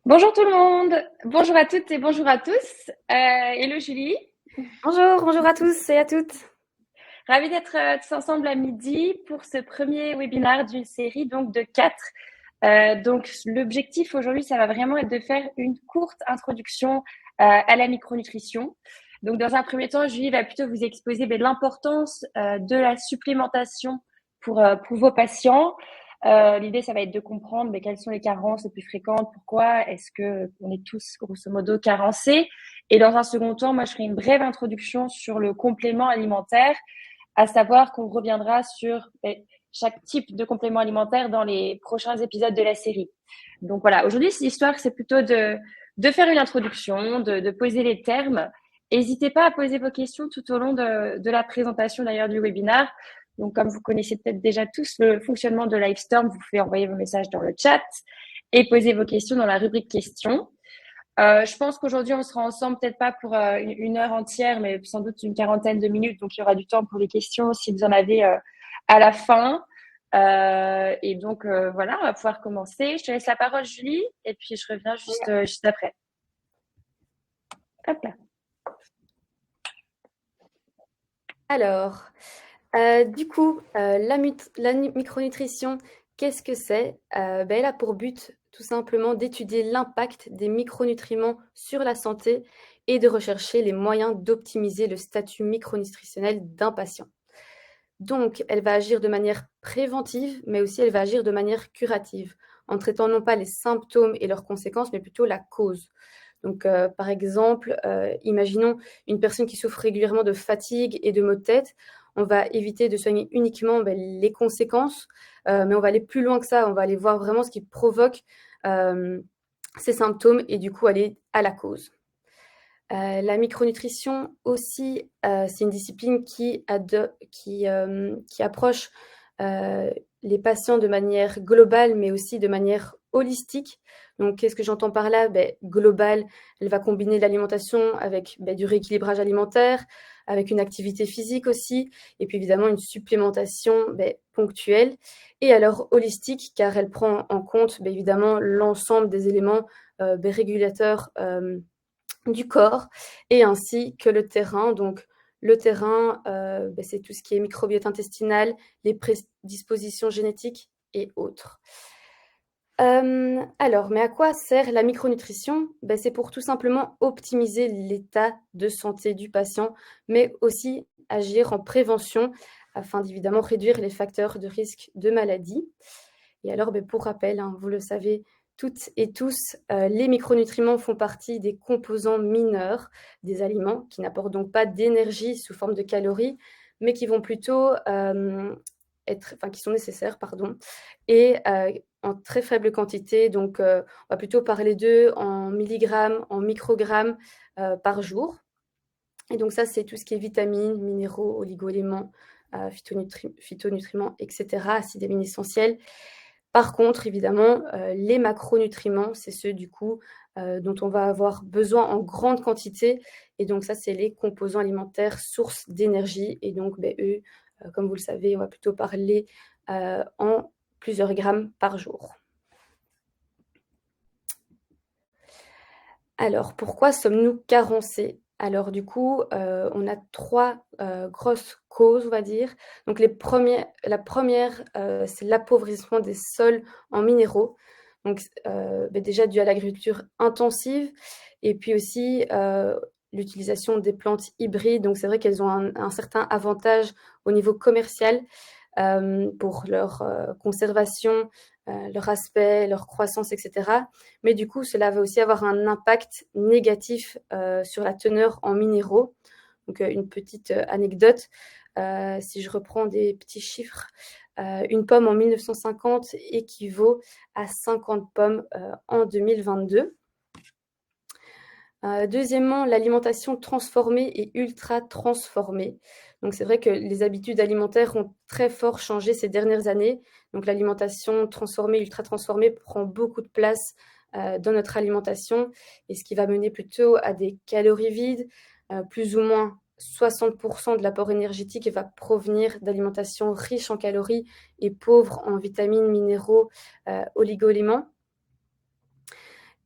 Bonjour tout le monde, bonjour à toutes et bonjour à tous. Hello Julie, Bonjour à tous et à toutes. ravie d'être tous ensemble à midi pour ce premier webinaire d'une série donc de 4. Donc l'objectif aujourd'hui, ça va vraiment être de faire une courte introduction à la micronutrition. Donc dans un premier temps, Julie va plutôt vous exposer l'importance de la supplémentation pour vos patients. L'idée, ça va être de comprendre quelles sont les carences les plus fréquentes, pourquoi est-ce que on est tous grosso modo carencés. Et dans un second temps, moi, je ferai une brève introduction sur le complément alimentaire, à savoir qu'on reviendra sur chaque type de complément alimentaire dans les prochains épisodes de la série. Donc voilà, aujourd'hui, l'histoire, c'est plutôt de faire une introduction, de poser les termes. N'hésitez pas à poser vos questions tout au long de la présentation d'ailleurs du webinaire. Donc, comme vous connaissez peut-être déjà tous le fonctionnement de Livestorm, vous pouvez envoyer vos messages dans le chat et poser vos questions dans la rubrique questions. Je pense qu'aujourd'hui, on sera ensemble, peut-être pas pour une heure entière, mais sans doute une quarantaine de minutes. Donc, il y aura du temps pour les questions si vous en avez à la fin. Et donc, voilà, on va pouvoir commencer. Je te laisse la parole, Julie, et puis je reviens juste après. Hop là. Alors, la micronutrition, qu'est-ce que c'est? Elle a pour but tout simplement d'étudier l'impact des micronutriments sur la santé et de rechercher les moyens d'optimiser le statut micronutritionnel d'un patient. Donc, elle va agir de manière préventive, mais aussi elle va agir de manière curative, en traitant non pas les symptômes et leurs conséquences, mais plutôt la cause. Donc, par exemple, imaginons une personne qui souffre régulièrement de fatigue et de maux de tête. On va éviter de soigner uniquement les conséquences, mais on va aller plus loin que ça. On va aller voir vraiment ce qui provoque ces symptômes et du coup aller à la cause. La micronutrition aussi, c'est une discipline qui approche les patients de manière globale, mais aussi de manière holistique. Donc, qu'est-ce que j'entends par là? Globale, elle va combiner l'alimentation avec du rééquilibrage alimentaire, avec une activité physique aussi, et puis évidemment une supplémentation ponctuelle. Et alors holistique, car elle prend en compte évidemment l'ensemble des éléments régulateurs du corps et ainsi que le terrain. Donc, le terrain, c'est tout ce qui est microbiote intestinal, les prédispositions génétiques et autres. Alors, mais à quoi sert la micronutrition? C'est pour tout simplement optimiser l'état de santé du patient, mais aussi agir en prévention afin d'évidemment réduire les facteurs de risque de maladie. Et alors, pour rappel, vous le savez toutes et tous, les micronutriments font partie des composants mineurs des aliments qui n'apportent donc pas d'énergie sous forme de calories, mais qui vont plutôt qui sont nécessaires, pardon, et en très faible quantité. Donc, on va plutôt parler d'eux en milligrammes, en microgrammes par jour. Et donc ça, c'est tout ce qui est vitamines, minéraux, oligo-éléments, phytonutriments, etc., acides aminés essentiels. Par contre, évidemment, les macronutriments, c'est ceux du coup dont on va avoir besoin en grande quantité. Et donc ça, c'est les composants alimentaires sources d'énergie. Et donc, eux, comme vous le savez, on va plutôt parler en plusieurs grammes par jour. Alors, pourquoi sommes-nous carencés? Alors du coup, on a 3 grosses causes, on va dire. Donc la première, c'est l'appauvrissement des sols en minéraux. Donc déjà dû à l'agriculture intensive et puis aussi, l'utilisation des plantes hybrides. Donc c'est vrai qu'elles ont un certain avantage au niveau commercial, pour leur conservation, leur aspect, leur croissance, etc. Mais du coup, cela va aussi avoir un impact négatif sur la teneur en minéraux. Donc, une petite anecdote, si je reprends des petits chiffres, une pomme en 1950 équivaut à 50 pommes en 2022. Deuxièmement, l'alimentation transformée et ultra transformée. Donc c'est vrai que les habitudes alimentaires ont très fort changé ces dernières années. Donc l'alimentation transformée, ultra transformée prend beaucoup de place dans notre alimentation et ce qui va mener plutôt à des calories vides. Plus ou moins 60% de l'apport énergétique va provenir d'alimentation riche en calories et pauvre en vitamines, minéraux, oligo-éléments.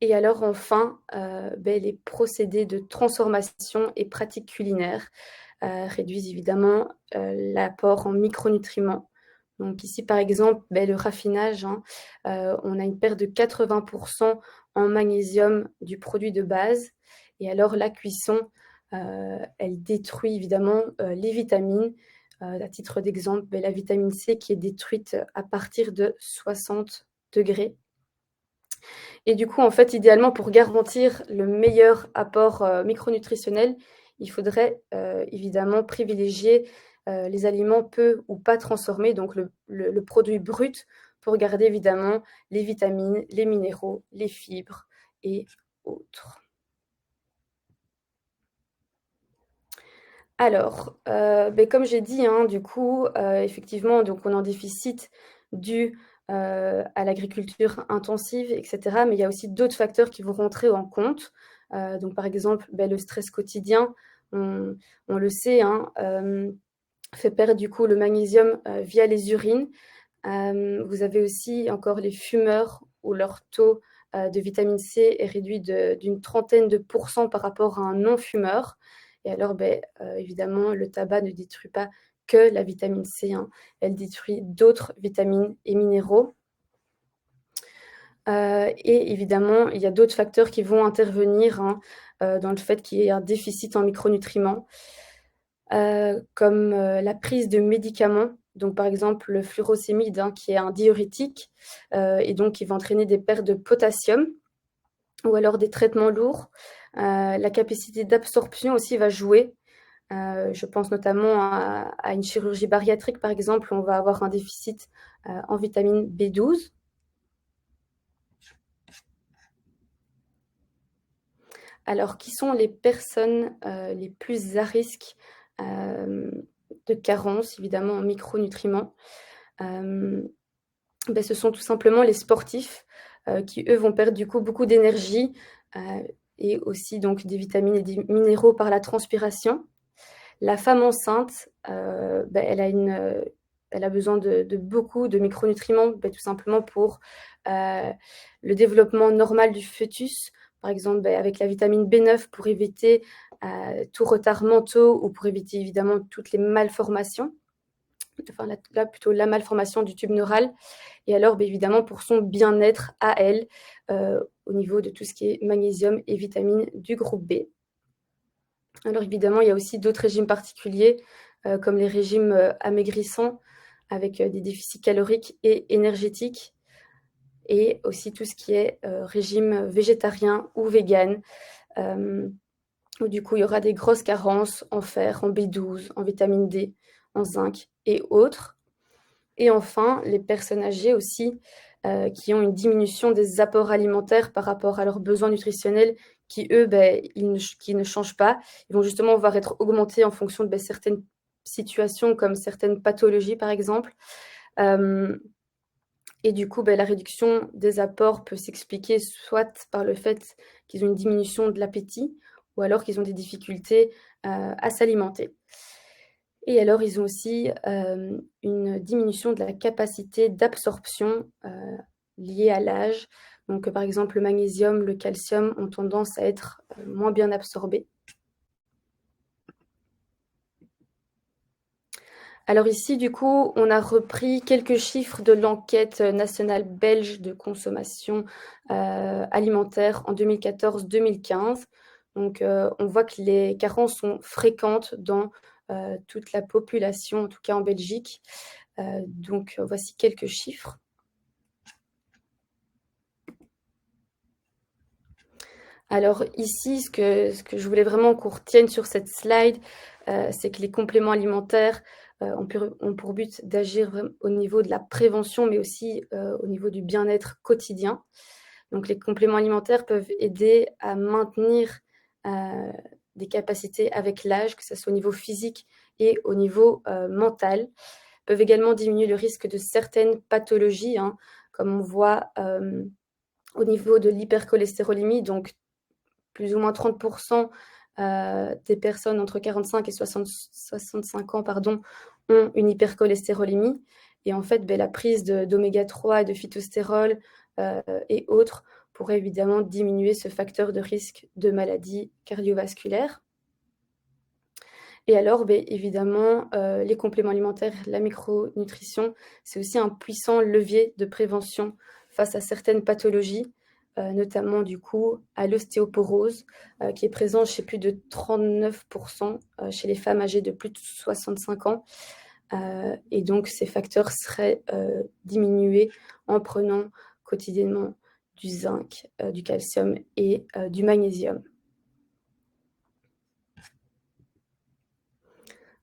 Et alors enfin, les procédés de transformation et pratiques culinaires réduisent évidemment l'apport en micronutriments. Donc ici, par exemple, le raffinage, on a une perte de 80% en magnésium du produit de base. Et alors la cuisson, elle détruit évidemment les vitamines. À titre d'exemple, la vitamine C qui est détruite à partir de 60 degrés. Et du coup, en fait, idéalement, pour garantir le meilleur apport micronutritionnel, il faudrait évidemment privilégier les aliments peu ou pas transformés, donc le produit brut, pour garder évidemment les vitamines, les minéraux, les fibres et autres. Alors, comme j'ai dit, du coup, effectivement, donc on est en déficit dû à l'agriculture intensive, et cetera. Mais il y a aussi d'autres facteurs qui vont rentrer en compte. Donc, par exemple, le stress quotidien, on le sait, fait perdre du coup le magnésium via les urines. Vous avez aussi encore les fumeurs où leur taux de vitamine C est réduit d'une trentaine de pourcents par rapport à un non-fumeur. Et alors, évidemment, le tabac ne détruit pas que la vitamine C, elle détruit d'autres vitamines et minéraux. Et évidemment, il y a d'autres facteurs qui vont intervenir dans le fait qu'il y ait un déficit en micronutriments, comme la prise de médicaments. Donc, par exemple, le furosémide, qui est un diurétique, et donc qui va entraîner des pertes de potassium, ou alors des traitements lourds. La capacité d'absorption aussi va jouer. Je pense notamment à une chirurgie bariatrique, par exemple, où on va avoir un déficit en vitamine B12. Alors, qui sont les personnes les plus à risque de carence, évidemment, en micronutriments? Ce sont tout simplement les sportifs qui, eux, vont perdre du coup beaucoup d'énergie et aussi donc des vitamines et des minéraux par la transpiration. La femme enceinte, elle a besoin de beaucoup de micronutriments, tout simplement pour le développement normal du fœtus. Par exemple, avec la vitamine B9 pour éviter tout retard mentaux ou pour éviter évidemment toutes les malformations. Enfin, là plutôt la malformation du tube neural. Et alors, évidemment, pour son bien-être à elle, au niveau de tout ce qui est magnésium et vitamines du groupe B. Alors évidemment, il y a aussi d'autres régimes particuliers, comme les régimes amaigrissants, avec des déficits caloriques et énergétiques, et aussi tout ce qui est régime végétarien ou vegan, où du coup, il y aura des grosses carences en fer, en B12, en vitamine D, en zinc et autres. Et enfin, les personnes âgées aussi, qui ont une diminution des apports alimentaires par rapport à leurs besoins nutritionnels, qui eux, qui ne changent pas. Ils vont justement voir être augmentés en fonction de certaines situations, comme certaines pathologies, par exemple. Et du coup, la réduction des apports peut s'expliquer soit par le fait qu'ils ont une diminution de l'appétit, ou alors qu'ils ont des difficultés à s'alimenter. Et alors, ils ont aussi une diminution de la capacité d'absorption liée à l'âge. Donc, par exemple, le magnésium, le calcium ont tendance à être moins bien absorbés. Alors ici, du coup, on a repris quelques chiffres de l'enquête nationale belge de consommation alimentaire en 2014-2015. Donc, on voit que les carences sont fréquentes dans toute la population, en tout cas en Belgique. Donc, voici quelques chiffres. Alors ici, ce que je voulais vraiment qu'on retienne sur cette slide, c'est que les compléments alimentaires ont pour but d'agir au niveau de la prévention, mais aussi au niveau du bien-être quotidien. Donc les compléments alimentaires peuvent aider à maintenir des capacités avec l'âge, que ce soit au niveau physique et au niveau mental. Peuvent également diminuer le risque de certaines pathologies, comme on voit au niveau de l'hypercholestérolémie, donc plus ou moins 30% des personnes entre 45 et 65 ans ont une hypercholestérolémie. Et en fait, la prise d'oméga 3 et de phytostérol et autres pourrait évidemment diminuer ce facteur de risque de maladie cardiovasculaire. Et alors, évidemment, les compléments alimentaires, la micronutrition, c'est aussi un puissant levier de prévention face à certaines pathologies, notamment du coup à l'ostéoporose, qui est présente chez plus de 39% chez les femmes âgées de plus de 65 ans. Et donc, ces facteurs seraient diminués en prenant quotidiennement du zinc, du calcium et du magnésium.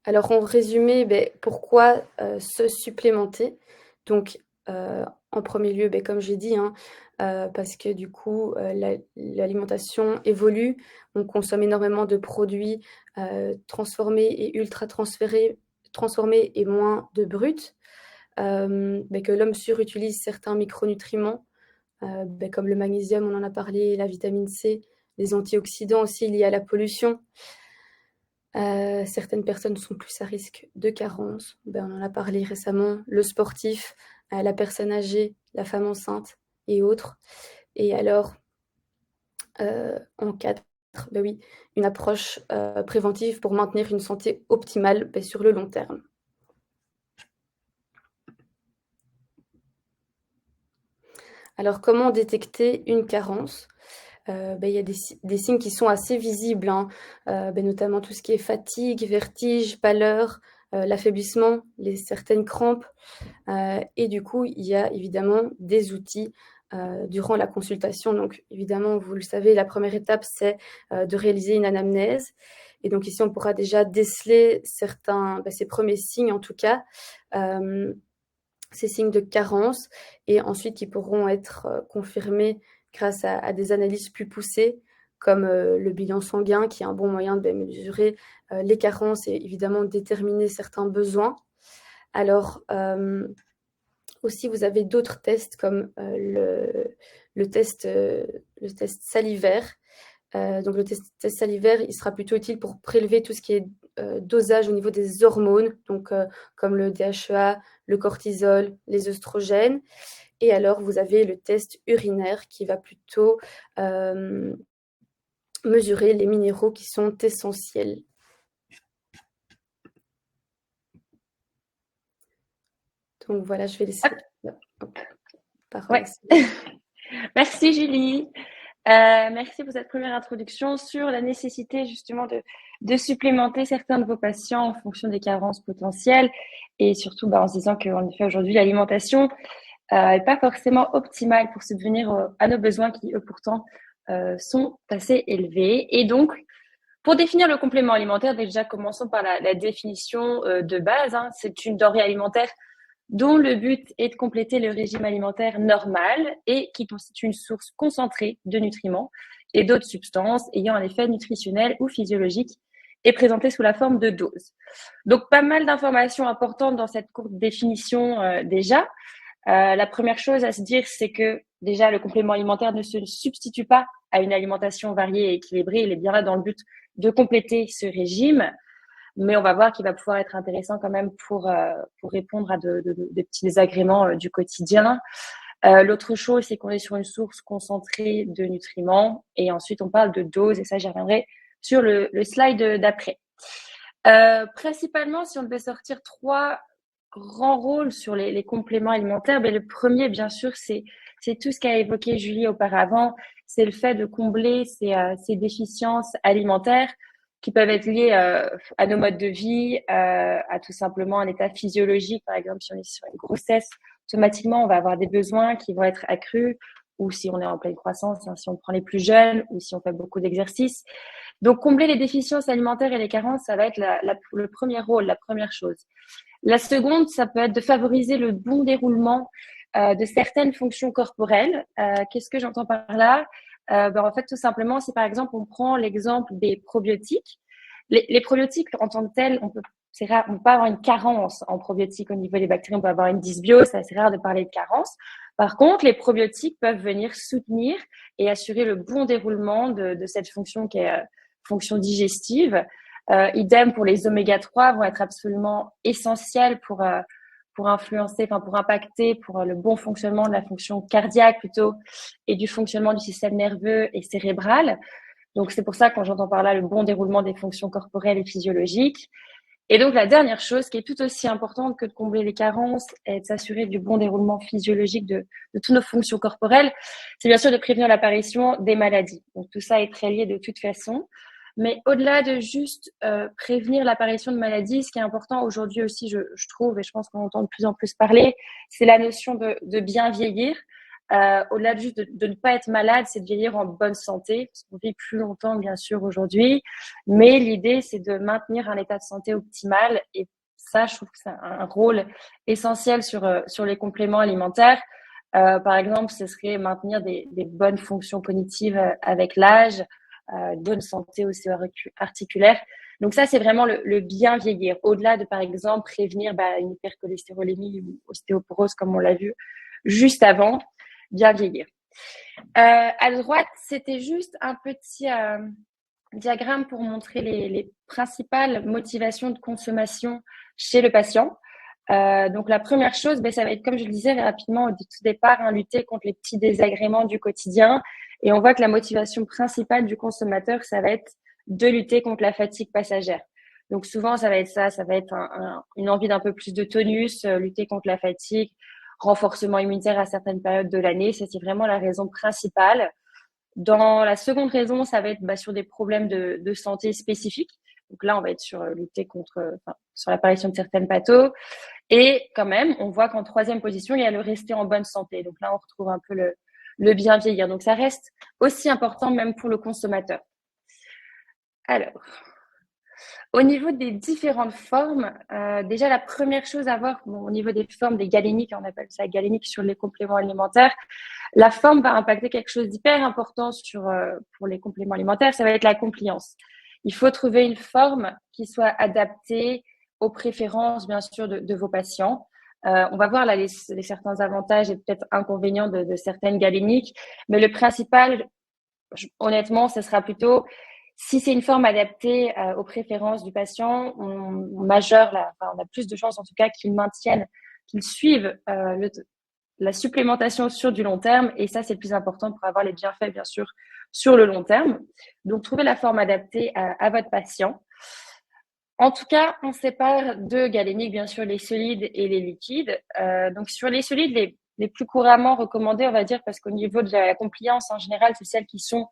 Alors, en résumé, pourquoi se supplémenter? Donc, en premier lieu, comme j'ai dit, parce que du coup, l'alimentation évolue. On consomme énormément de produits transformés et ultra transformés et moins de bruts. Que l'homme surutilise certains micronutriments, comme le magnésium, on en a parlé, la vitamine C, les antioxydants aussi liés à la pollution. Certaines personnes sont plus à risque de carence, on en a parlé récemment, le sportif, la personne âgée, la femme enceinte et autres. Et alors, en 4, oui, une approche préventive pour maintenir une santé optimale sur le long terme. Alors, comment détecter une carence? Il y a des signes qui sont assez visibles, notamment tout ce qui est fatigue, vertige, pâleur, l'affaiblissement, certaines crampes. Et du coup, il y a évidemment des outils durant la consultation. Donc, évidemment, vous le savez, la première étape, c'est de réaliser une anamnèse. Et donc, ici, on pourra déjà déceler ces premiers signes, en tout cas, ces signes de carence, et ensuite, qui pourront être confirmés grâce à des analyses plus poussées, comme le bilan sanguin, qui est un bon moyen de mesurer les carences et évidemment déterminer certains besoins. Alors, aussi, vous avez d'autres tests comme le test salivaire. Donc, le test salivaire, il sera plutôt utile pour prélever tout ce qui est dosage au niveau des hormones, donc comme le DHEA, le cortisol, les œstrogènes. Et alors, vous avez le test urinaire qui va plutôt mesurer les minéraux qui sont essentiels. Donc voilà, je vais laisser parole. Ouais. Merci Julie. Merci pour cette première introduction sur la nécessité justement de supplémenter certains de vos patients en fonction des carences potentielles, et surtout en se disant qu'en effet aujourd'hui l'alimentation n'est pas forcément optimale pour subvenir à nos besoins qui eux pourtant sont assez élevés. Et donc pour définir le complément alimentaire, déjà commençons par la définition de base. C'est une denrée alimentaire dont le but est de compléter le régime alimentaire normal et qui constitue une source concentrée de nutriments et d'autres substances ayant un effet nutritionnel ou physiologique et présentée sous la forme de doses. Donc, pas mal d'informations importantes dans cette courte définition déjà. La première chose à se dire, c'est que déjà, le complément alimentaire ne se substitue pas à une alimentation variée et équilibrée. Il est bien là dans le but de compléter ce régime. Mais on va voir qu'il va pouvoir être intéressant quand même pour répondre à des petits désagréments du quotidien. L'autre chose, c'est qu'on est sur une source concentrée de nutriments. Et ensuite, on parle de doses. Et ça, j'y reviendrai sur le slide d'après. Principalement, si on devait sortir 3 grands rôles sur les compléments alimentaires, le premier, bien sûr, c'est tout ce qu'a évoqué Julie auparavant. C'est le fait de combler ces déficiences alimentaires qui peuvent être liées à nos modes de vie, à tout simplement un état physiologique. Par exemple, si on est sur une grossesse, automatiquement, on va avoir des besoins qui vont être accrus, ou si on est en pleine croissance, si on prend les plus jeunes, ou si on fait beaucoup d'exercices. Donc, combler les déficiences alimentaires et les carences, ça va être le premier rôle, la première chose. La seconde, ça peut être de favoriser le bon déroulement de certaines fonctions corporelles. Qu'est-ce que j'entends par là ? En fait, tout simplement, si par exemple, on prend l'exemple des probiotiques, les probiotiques en tant que tels, c'est rare, on peut avoir une carence en probiotiques au niveau des bactéries, on peut avoir une dysbiose, c'est assez rare de parler de carence. Par contre, les probiotiques peuvent venir soutenir et assurer le bon déroulement de cette fonction qui est fonction digestive. Idem pour les oméga 3 vont être absolument essentiels pour pour influencer, enfin pour impacter pour le bon fonctionnement de la fonction cardiaque plutôt et du fonctionnement du système nerveux et cérébral. Donc c'est pour ça quand j'entends par là le bon déroulement des fonctions corporelles et physiologiques. Et donc la dernière chose qui est tout aussi importante que de combler les carences et de s'assurer du bon déroulement physiologique de toutes nos fonctions corporelles, c'est bien sûr de prévenir l'apparition des maladies. Donc tout ça est très lié de toute façon. Mais au-delà de juste prévenir l'apparition de maladies, ce qui est important aujourd'hui aussi, je trouve, et je pense qu'on entend de plus en plus parler, c'est la notion de bien vieillir. Au-delà de juste de ne pas être malade, c'est de vieillir en bonne santé, parce qu'on vit plus longtemps, bien sûr, aujourd'hui. Mais l'idée, c'est de maintenir un état de santé optimal. Et ça, je trouve que c'est un rôle essentiel sur les compléments alimentaires. Par exemple, ce serait maintenir des bonnes fonctions cognitives avec l'âge, bonne santé ostéo-articulaire. Donc ça, c'est vraiment le bien vieillir. Au-delà de, par exemple, prévenir une hypercholestérolémie ou ostéoporose, comme on l'a vu juste avant, bien vieillir. À droite, c'était juste un petit diagramme pour montrer les principales motivations de consommation chez le patient. Donc la première chose, ça va être, comme je le disais rapidement au tout départ, lutter contre les petits désagréments du quotidien. Et on voit que la motivation principale du consommateur, ça va être de lutter contre la fatigue passagère. Donc souvent, ça va être ça va être une envie d'un peu plus de tonus, lutter contre la fatigue, renforcement immunitaire à certaines périodes de l'année. Ça, c'est vraiment la raison principale. Dans la seconde raison, ça va être sur des problèmes de santé spécifiques. Donc là, on va être sur lutter sur l'apparition de certaines pathos. Et quand même, on voit qu'en troisième position, il y a le rester en bonne santé. Donc là, on retrouve un peu le bien vieillir. Donc ça reste aussi important même pour le consommateur. Alors, au niveau des différentes formes, déjà la première chose à voir, au niveau des formes des galéniques, on appelle ça galénique sur les compléments alimentaires, la forme va impacter quelque chose d'hyper important pour les compléments alimentaires, ça va être la compliance. Il faut trouver une forme qui soit adaptée aux préférences, bien sûr, de vos patients. On va voir là les certains avantages et peut-être inconvénients de certaines galéniques, mais le principal, honnêtement, ce sera plutôt si c'est une forme adaptée aux préférences du patient, on a plus de chances en tout cas qu'ils maintiennent, qu'ils suivent la supplémentation sur du long terme. Et ça, c'est le plus important pour avoir les bienfaits, bien sûr, sur le long terme. Donc, trouvez la forme adaptée à votre patient. En tout cas, on sépare deux galéniques, bien sûr, les solides et les liquides. Donc, sur les solides, les plus couramment recommandés, on va dire, parce qu'au niveau de la compliance, en général, c'est celles qui sont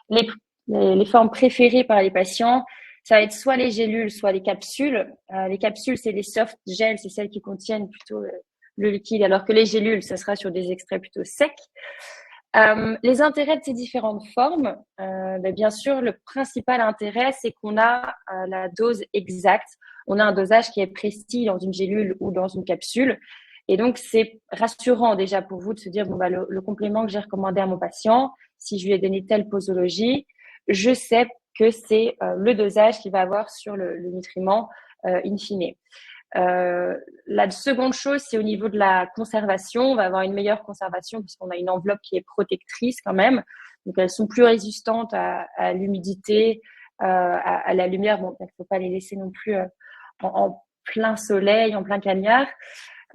les formes préférées par les patients. Ça va être soit les gélules, soit les capsules. Les capsules, c'est les soft gels, c'est celles qui contiennent plutôt le liquide, alors que les gélules, ça sera sur des extraits plutôt secs. Les intérêts de ces différentes formes, bien sûr, le principal intérêt, c'est qu'on a la dose exacte. On a un dosage qui est précis dans une gélule ou dans une capsule. Et donc, c'est rassurant déjà pour vous de se dire, le complément que j'ai recommandé à mon patient, si je lui ai donné telle posologie, je sais que c'est le dosage qu'il va avoir sur le nutriment in fine. La seconde chose, c'est au niveau de la conservation. On va avoir une meilleure conservation puisqu'on a une enveloppe qui est protectrice quand même. Donc, elles sont plus résistantes à l'humidité, à la lumière. Bon, il ne faut pas les laisser non plus en plein soleil, en plein cagnard.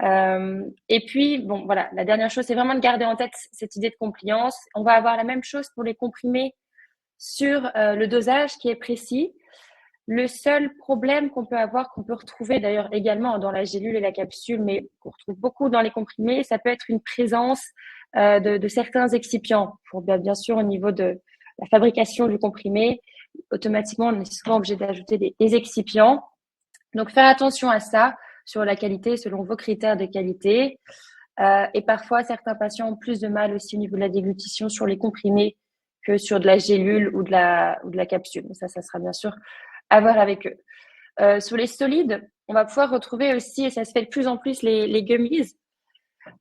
Et puis, voilà, la dernière chose, c'est vraiment de garder en tête cette idée de compliance. On va avoir la même chose pour les comprimés sur le dosage qui est précis. Le seul problème qu'on peut avoir, qu'on peut retrouver d'ailleurs également dans la gélule et la capsule, mais qu'on retrouve beaucoup dans les comprimés, ça peut être une présence de certains excipients. Pour bien sûr, au niveau de la fabrication du comprimé, automatiquement, on est souvent obligé d'ajouter des excipients. Donc, faire attention à ça sur la qualité, selon vos critères de qualité. Et parfois, certains patients ont plus de mal aussi au niveau de la déglutition sur les comprimés que sur de la gélule ou de la capsule. Ça sera bien sûr à voir avec eux. Sur les solides, on va pouvoir retrouver aussi, et ça se fait de plus en plus, les gummies.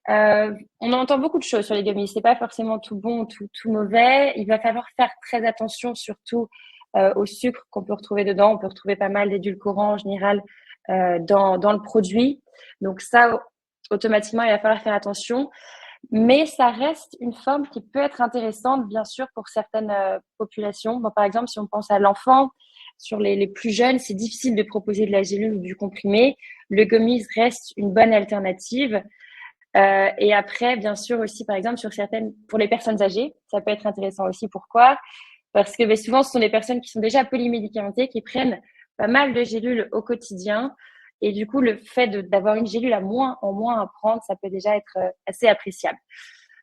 On entend beaucoup de choses sur les gummies. C'est pas forcément tout bon, tout mauvais. Il va falloir faire très attention, surtout au sucre qu'on peut retrouver dedans. On peut retrouver pas mal d'édulcorants en général dans le produit. Donc ça, automatiquement, il va falloir faire attention. Mais ça reste une forme qui peut être intéressante, bien sûr, pour certaines populations. Par exemple, si on pense à l'enfant, sur les plus jeunes, c'est difficile de proposer de la gélule ou du comprimé. Le gummies reste une bonne alternative. Et après, bien sûr aussi, par exemple, pour les personnes âgées, ça peut être intéressant aussi. Pourquoi? Parce que souvent, ce sont des personnes qui sont déjà polymédicamentées, qui prennent pas mal de gélules au quotidien. Et du coup, le fait d'avoir une gélule en moins à prendre, ça peut déjà être assez appréciable.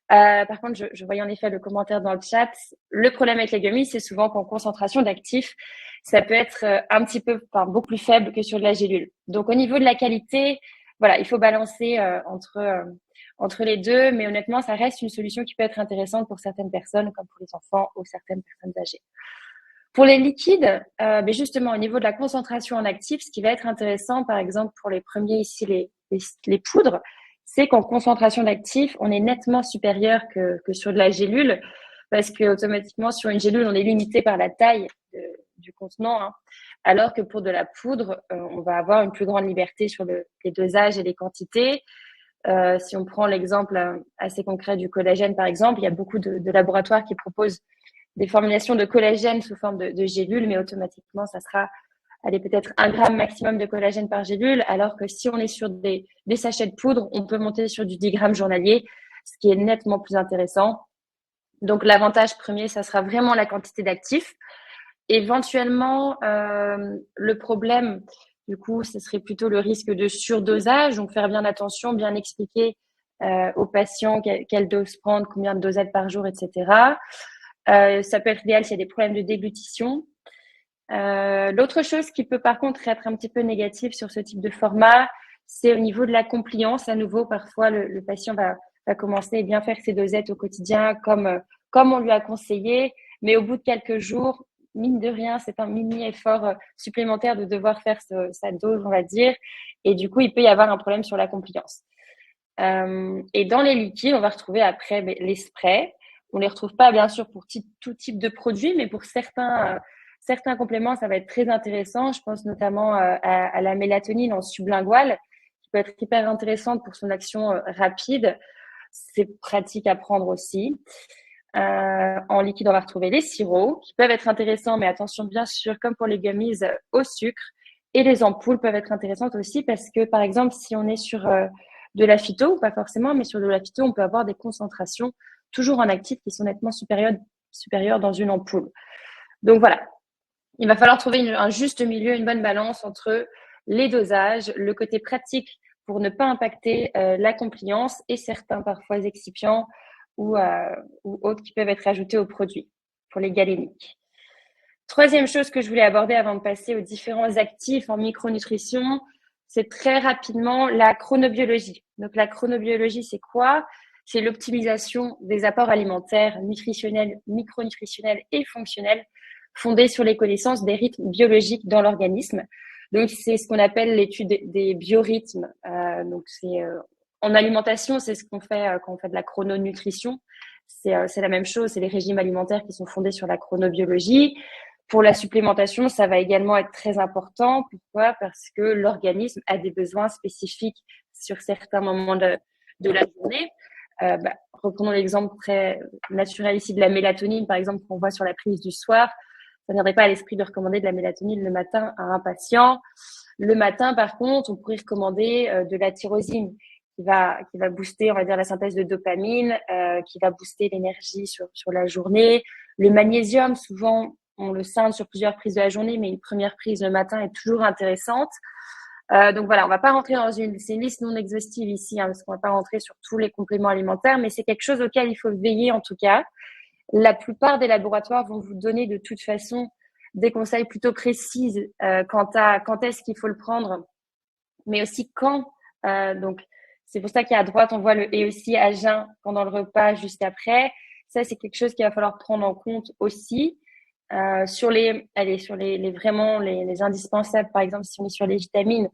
Par contre, je voyais en effet le commentaire dans le chat. Le problème avec les gummies, c'est souvent qu'en concentration d'actifs, ça peut être beaucoup plus faible que sur de la gélule. Donc, au niveau de la qualité, voilà, il faut balancer entre les deux. Mais honnêtement, ça reste une solution qui peut être intéressante pour certaines personnes, comme pour les enfants ou certaines personnes âgées. Pour les liquides, mais justement, au niveau de la concentration en actifs, ce qui va être intéressant, par exemple, pour les premiers ici, les poudres, c'est qu'en concentration d'actifs, on est nettement supérieur que sur de la gélule, parce que automatiquement, sur une gélule, on est limité par la taille du contenant, hein, alors que pour de la poudre, on va avoir une plus grande liberté sur les dosages et les quantités. Si on prend l'exemple assez concret du collagène, par exemple, il y a beaucoup de laboratoires qui proposent des formulations de collagène sous forme de gélule, mais automatiquement, ça sera peut-être 1 gramme maximum de collagène par gélule, alors que si on est sur des sachets de poudre, on peut monter sur du 10 grammes journalier, ce qui est nettement plus intéressant. Donc, l'avantage premier, ça sera vraiment la quantité d'actifs. Éventuellement, le problème, du coup, ce serait plutôt le risque de surdosage. Donc, faire bien attention, bien expliquer aux patients quelle dose prendre, combien de dosettes par jour, etc. Ça peut être idéal s'il y a des problèmes de déglutition. L'autre chose qui peut par contre être un petit peu négative sur ce type de format, c'est au niveau de la compliance. À nouveau, parfois, le patient va commencer à bien faire ses dosettes au quotidien comme on lui a conseillé, mais au bout de quelques jours, mine de rien, c'est un mini effort supplémentaire de devoir faire sa dose, on va dire, et du coup, il peut y avoir un problème sur la compliance. Et dans les liquides, on va retrouver après les sprays. On les retrouve pas, bien sûr, pour tout type de produit, mais pour certains compléments, ça va être très intéressant. Je pense notamment à la mélatonine en sublingual, qui peut être hyper intéressante pour son action rapide. C'est pratique à prendre aussi. En liquide, on va retrouver les sirops, qui peuvent être intéressants, mais attention, bien sûr, comme pour les gummies, au sucre. Et les ampoules peuvent être intéressantes aussi parce que, par exemple, si on est sur de la phyto, ou pas forcément, mais sur de la phyto, on peut avoir des concentrations toujours en actifs qui sont nettement supérieures dans une ampoule. Donc voilà, il va falloir trouver un juste milieu, une bonne balance entre les dosages, le côté pratique pour ne pas impacter la compliance et certains parfois excipients ou autres qui peuvent être ajoutés au produit pour les galéniques. Troisième chose que je voulais aborder avant de passer aux différents actifs en micronutrition, c'est très rapidement la chronobiologie. Donc la chronobiologie, c'est quoi? C'est l'optimisation des apports alimentaires, nutritionnels, micronutritionnels et fonctionnels fondés sur les connaissances des rythmes biologiques dans l'organisme. Donc c'est ce qu'on appelle l'étude des biorhythmes. En alimentation, c'est ce qu'on fait quand on fait de la chrononutrition. C'est la même chose, c'est les régimes alimentaires qui sont fondés sur la chronobiologie. Pour la supplémentation, ça va également être très important. Pourquoi? Parce que l'organisme a des besoins spécifiques sur certains moments de la journée. Reprenons l'exemple très naturel ici de la mélatonine, par exemple, qu'on voit sur la prise du soir. Ça ne viendrait pas à l'esprit de recommander de la mélatonine le matin à un patient. Le matin, par contre, on pourrait recommander de la tyrosine qui va booster, on va dire, la synthèse de dopamine, qui va booster l'énergie sur la journée. Le magnésium, souvent, on le scinde sur plusieurs prises de la journée, mais une première prise le matin est toujours intéressante. Donc voilà, on va pas rentrer c'est une liste non exhaustive ici, parce qu'on va pas rentrer sur tous les compléments alimentaires, mais c'est quelque chose auquel il faut veiller en tout cas. La plupart des laboratoires vont vous donner de toute façon des conseils plutôt précis quant à quand est-ce qu'il faut le prendre, mais aussi quand. Donc c'est pour ça qu'à droite on voit et aussi à jeun pendant le repas, juste après. Ça c'est quelque chose qu'il va falloir prendre en compte aussi. Sur les indispensables, par exemple, si on est sur les vitamines,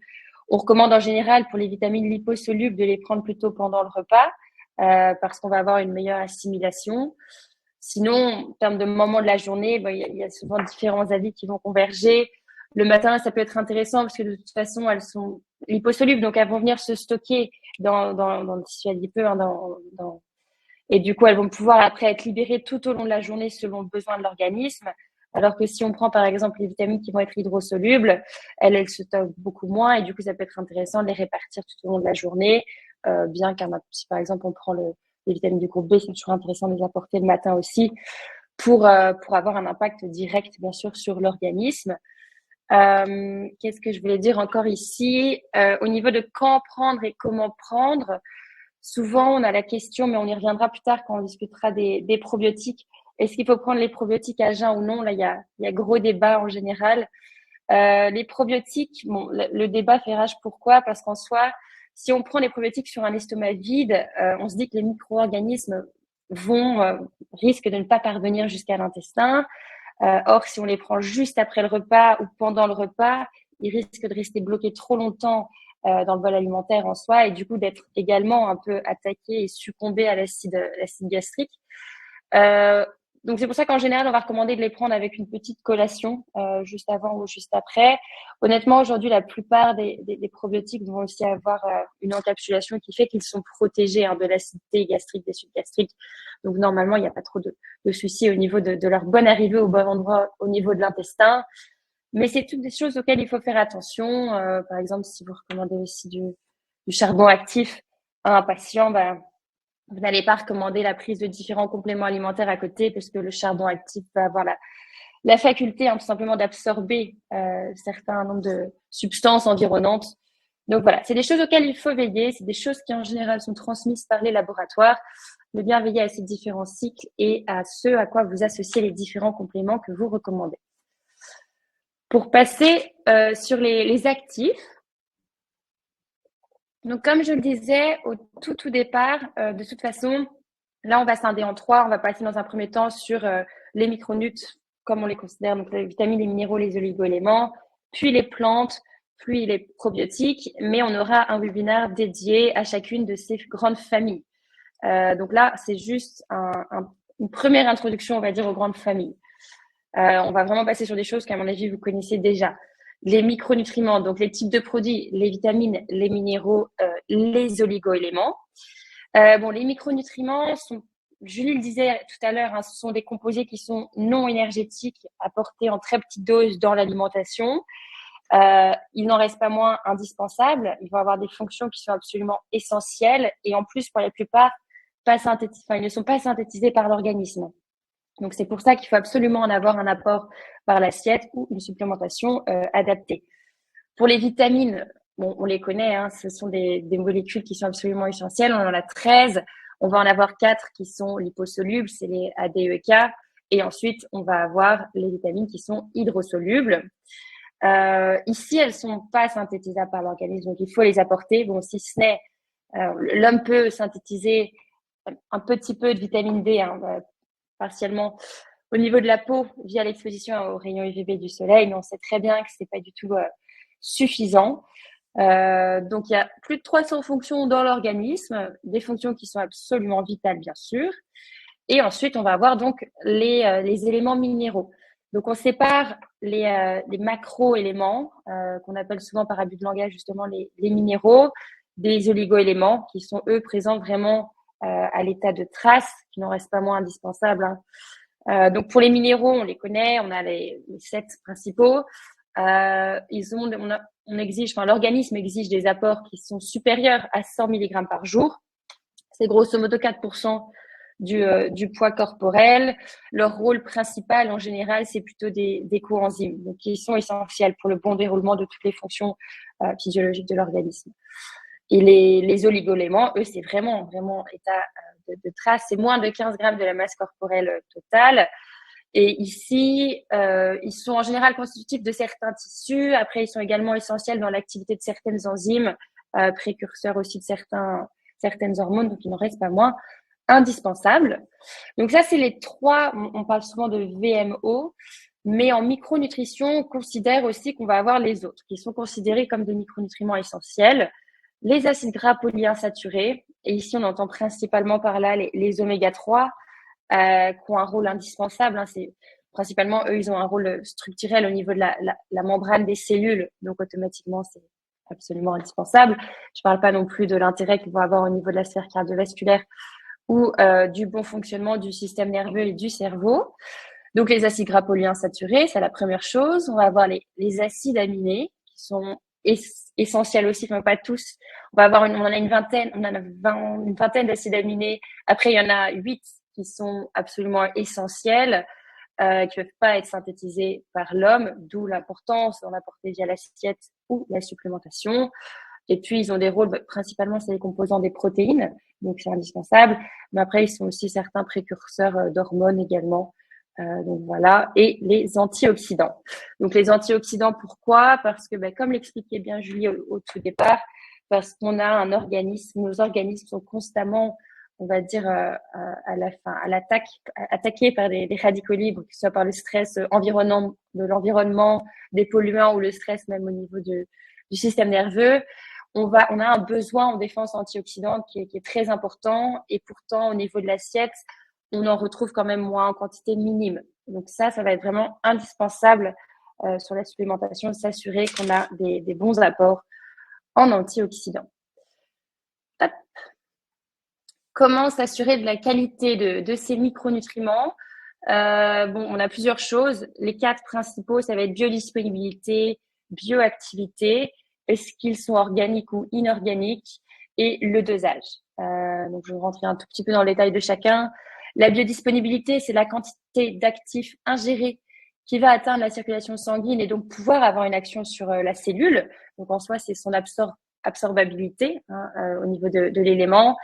on recommande en général pour les vitamines liposolubles de les prendre plutôt pendant le repas parce qu'on va avoir une meilleure assimilation. Sinon, en termes de moment de la journée, il y a souvent différents avis qui vont converger. Le matin, ça peut être intéressant parce que de toute façon, elles sont liposolubles, donc elles vont venir se stocker dans le tissu adipeux, et du coup, elles vont pouvoir après être libérées tout au long de la journée selon le besoin de l'organisme. Alors que si on prend par exemple les vitamines qui vont être hydrosolubles, elles se stockent beaucoup moins et du coup, ça peut être intéressant de les répartir tout au long de la journée. Bien si par exemple on prend les vitamines du groupe B, c'est toujours intéressant de les apporter le matin aussi pour avoir un impact direct, bien sûr, sur l'organisme. Qu'est-ce que je voulais dire encore ici? Au niveau de quand prendre et comment prendre, souvent on a la question, mais on y reviendra plus tard quand on discutera des probiotiques. Est-ce qu'il faut prendre les probiotiques à jeun ou non? Là, il y a gros débat en général. Les probiotiques, bon, le débat fait rage. Pourquoi? Parce qu'en soi, si on prend les probiotiques sur un estomac vide, on se dit que les micro-organismes risquent de ne pas parvenir jusqu'à l'intestin. Or, si on les prend juste après le repas ou pendant le repas, ils risquent de rester bloqués trop longtemps dans le bol alimentaire en soi et du coup d'être également un peu attaqués et succomber à l'acide gastrique. Donc c'est pour ça qu'en général, on va recommander de les prendre avec une petite collation juste avant ou juste après. Honnêtement, aujourd'hui, la plupart des probiotiques vont aussi avoir une encapsulation qui fait qu'ils sont protégés de l'acidité gastrique, des sucs gastriques. Donc normalement, il n'y a pas trop de soucis au niveau de leur bonne arrivée au bon endroit au niveau de l'intestin. Mais c'est toutes des choses auxquelles il faut faire attention. Par exemple, si vous recommandez aussi du charbon actif à un patient, vous n'allez pas recommander la prise de différents compléments alimentaires à côté parce que le charbon actif peut avoir la faculté tout simplement d'absorber certains nombres de substances environnantes. Donc voilà, c'est des choses auxquelles il faut veiller. C'est des choses qui en général sont transmises par les laboratoires. De bien veiller à ces différents cycles et à ce à quoi vous associez les différents compléments que vous recommandez. Pour passer sur les actifs, donc, comme je le disais au tout départ, de toute façon, là, on va scinder en 3. On va passer dans un premier temps sur les micronutes, comme on les considère, donc les vitamines, les minéraux, les oligo-éléments, puis les plantes, puis les probiotiques, mais on aura un webinaire dédié à chacune de ces grandes familles. Donc là, c'est juste une première introduction, on va dire, aux grandes familles. On va vraiment passer sur des choses qu'à mon avis, vous connaissez déjà. Les micronutriments, donc les types de produits, les vitamines, les minéraux, les oligo-éléments. Les micronutriments Julie le disait tout à l'heure, ce sont des composés qui sont non énergétiques, apportés en très petite dose dans l'alimentation. Il n'en reste pas moins indispensables. Ils vont avoir des fonctions qui sont absolument essentielles et en plus, pour la plupart, ils ne sont pas synthétisés par l'organisme. Donc, c'est pour ça qu'il faut absolument en avoir un apport par l'assiette ou une supplémentation adaptée. Pour les vitamines, on les connaît, ce sont des molécules qui sont absolument essentielles. On en a 13. On va en avoir 4 qui sont liposolubles, c'est les A, D, E et K. Et ensuite, on va avoir les vitamines qui sont hydrosolubles. Ici, elles ne sont pas synthétisables par l'organisme, donc il faut les apporter. Bon, si ce n'est, l'homme peut synthétiser un petit peu de vitamine D, partiellement au niveau de la peau via l'exposition aux rayons UVB du soleil, mais on sait très bien que c'est pas du tout suffisant. Donc, il y a plus de 300 fonctions dans l'organisme, des fonctions qui sont absolument vitales, bien sûr. Et ensuite, on va avoir donc les éléments minéraux. Donc, on sépare les macro-éléments, qu'on appelle souvent par abus de langage justement les minéraux, des oligo-éléments qui sont, eux, présents vraiment à l'état de trace, qui n'en reste pas moins indispensable. Donc, pour les minéraux, on les connaît, on a les 7 principaux. L'organisme exige des apports qui sont supérieurs à 100 mg par jour. C'est grosso modo 4% du poids corporel. Leur rôle principal, en général, c'est plutôt des coenzymes, donc qui sont essentiels pour le bon déroulement de toutes les fonctions physiologiques de l'organisme. Et les oligo-éléments, eux, c'est vraiment état de trace. C'est moins de 15 grammes de la masse corporelle totale. Et ici, ils sont en général constitutifs de certains tissus. Après, ils sont également essentiels dans l'activité de certaines enzymes, précurseurs aussi de certaines hormones, donc il n'en reste pas moins indispensables. Donc ça, c'est les 3, on parle souvent de VMO, mais en micronutrition, on considère aussi qu'on va avoir les autres, qui sont considérés comme des micronutriments essentiels. Les acides gras polyinsaturés, et ici on entend principalement par là les oméga 3, qui ont un rôle indispensable. C'est principalement, eux, ils ont un rôle structurel au niveau de la membrane des cellules, donc automatiquement, c'est absolument indispensable. Je ne parle pas non plus de l'intérêt qu'ils vont avoir au niveau de la sphère cardiovasculaire ou du bon fonctionnement du système nerveux et du cerveau. Donc, les acides gras polyinsaturés, c'est la première chose. On va avoir les acides aminés qui sont essentiels aussi, mais pas tous. On va avoir on en a une vingtaine d'acides aminés. Après, il y en a 8 qui sont absolument essentiels, qui ne peuvent pas être synthétisés par l'homme, d'où l'importance d'en apporter via l'assiette ou la supplémentation. Et puis, ils ont des rôles, principalement, c'est les composants des protéines, donc c'est indispensable. Mais après, ils sont aussi certains précurseurs d'hormones également. Donc voilà, et les antioxydants. Donc les antioxydants, pourquoi? Parce que, comme l'expliquait bien Julie au tout départ, parce qu'on a un organisme, nos organismes sont constamment, on va dire, à l'attaque, attaqués par des radicaux libres, que ce soit par le stress environnant de l'environnement, des polluants ou le stress même au niveau du système nerveux. On a un besoin en défense antioxydante qui est très important, et pourtant au niveau de l'assiette, on en retrouve quand même moins en quantité minime. Donc ça va être vraiment indispensable sur la supplémentation, de s'assurer qu'on a des bons apports en antioxydants. Hop. Comment s'assurer de la qualité de ces micronutriments? On a plusieurs choses. Les 4 principaux, ça va être biodisponibilité, bioactivité, est-ce qu'ils sont organiques ou inorganiques, et le dosage. Donc, je vais rentrer un tout petit peu dans le détail de chacun. La biodisponibilité, c'est la quantité d'actifs ingérés qui va atteindre la circulation sanguine et donc pouvoir avoir une action sur la cellule. Donc, en soi, c'est son absorbabilité au niveau de l'élément.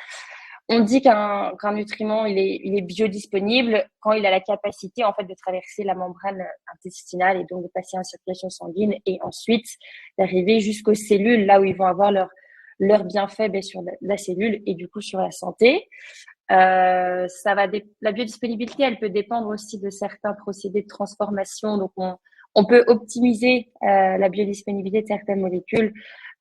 On dit qu'un nutriment, il est biodisponible quand il a la capacité, en fait, de traverser la membrane intestinale et donc de passer en circulation sanguine et ensuite d'arriver jusqu'aux cellules, là où ils vont avoir leur bienfait sur la cellule et du coup sur la santé. La biodisponibilité, elle peut dépendre aussi de certains procédés de transformation. Donc, on peut optimiser la biodisponibilité de certaines molécules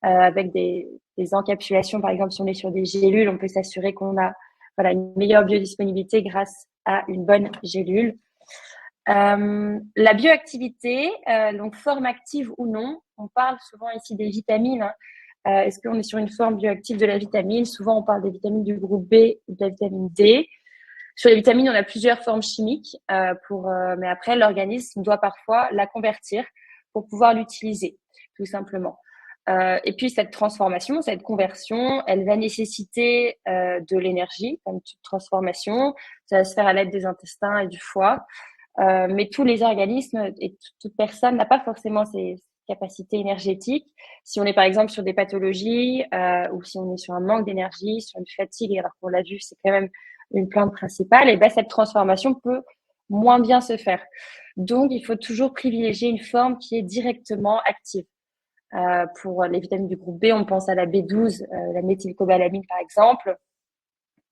avec des encapsulations. Par exemple, si on est sur des gélules, on peut s'assurer qu'on a une meilleure biodisponibilité grâce à une bonne gélule. La bioactivité, donc forme active ou non, on parle souvent ici des vitamines. Est-ce qu'on est sur une forme bioactive de la vitamine? Souvent, on parle des vitamines du groupe B ou de la vitamine D. Sur les vitamines, on a plusieurs formes chimiques, mais après, l'organisme doit parfois la convertir pour pouvoir l'utiliser, tout simplement. Et puis, cette transformation, cette conversion, elle va nécessiter de l'énergie, comme toute transformation. Ça va se faire à l'aide des intestins et du foie. Mais tous les organismes et toute personne n'a pas forcément ces capacités énergétiques. Si on est par exemple sur des pathologies ou si on est sur un manque d'énergie, sur une fatigue, alors qu'on l'a vu, c'est quand même une plainte principale, et cette transformation peut moins bien se faire. Donc, il faut toujours privilégier une forme qui est directement active. Pour les vitamines du groupe B, on pense à la B12, la méthylcobalamine par exemple.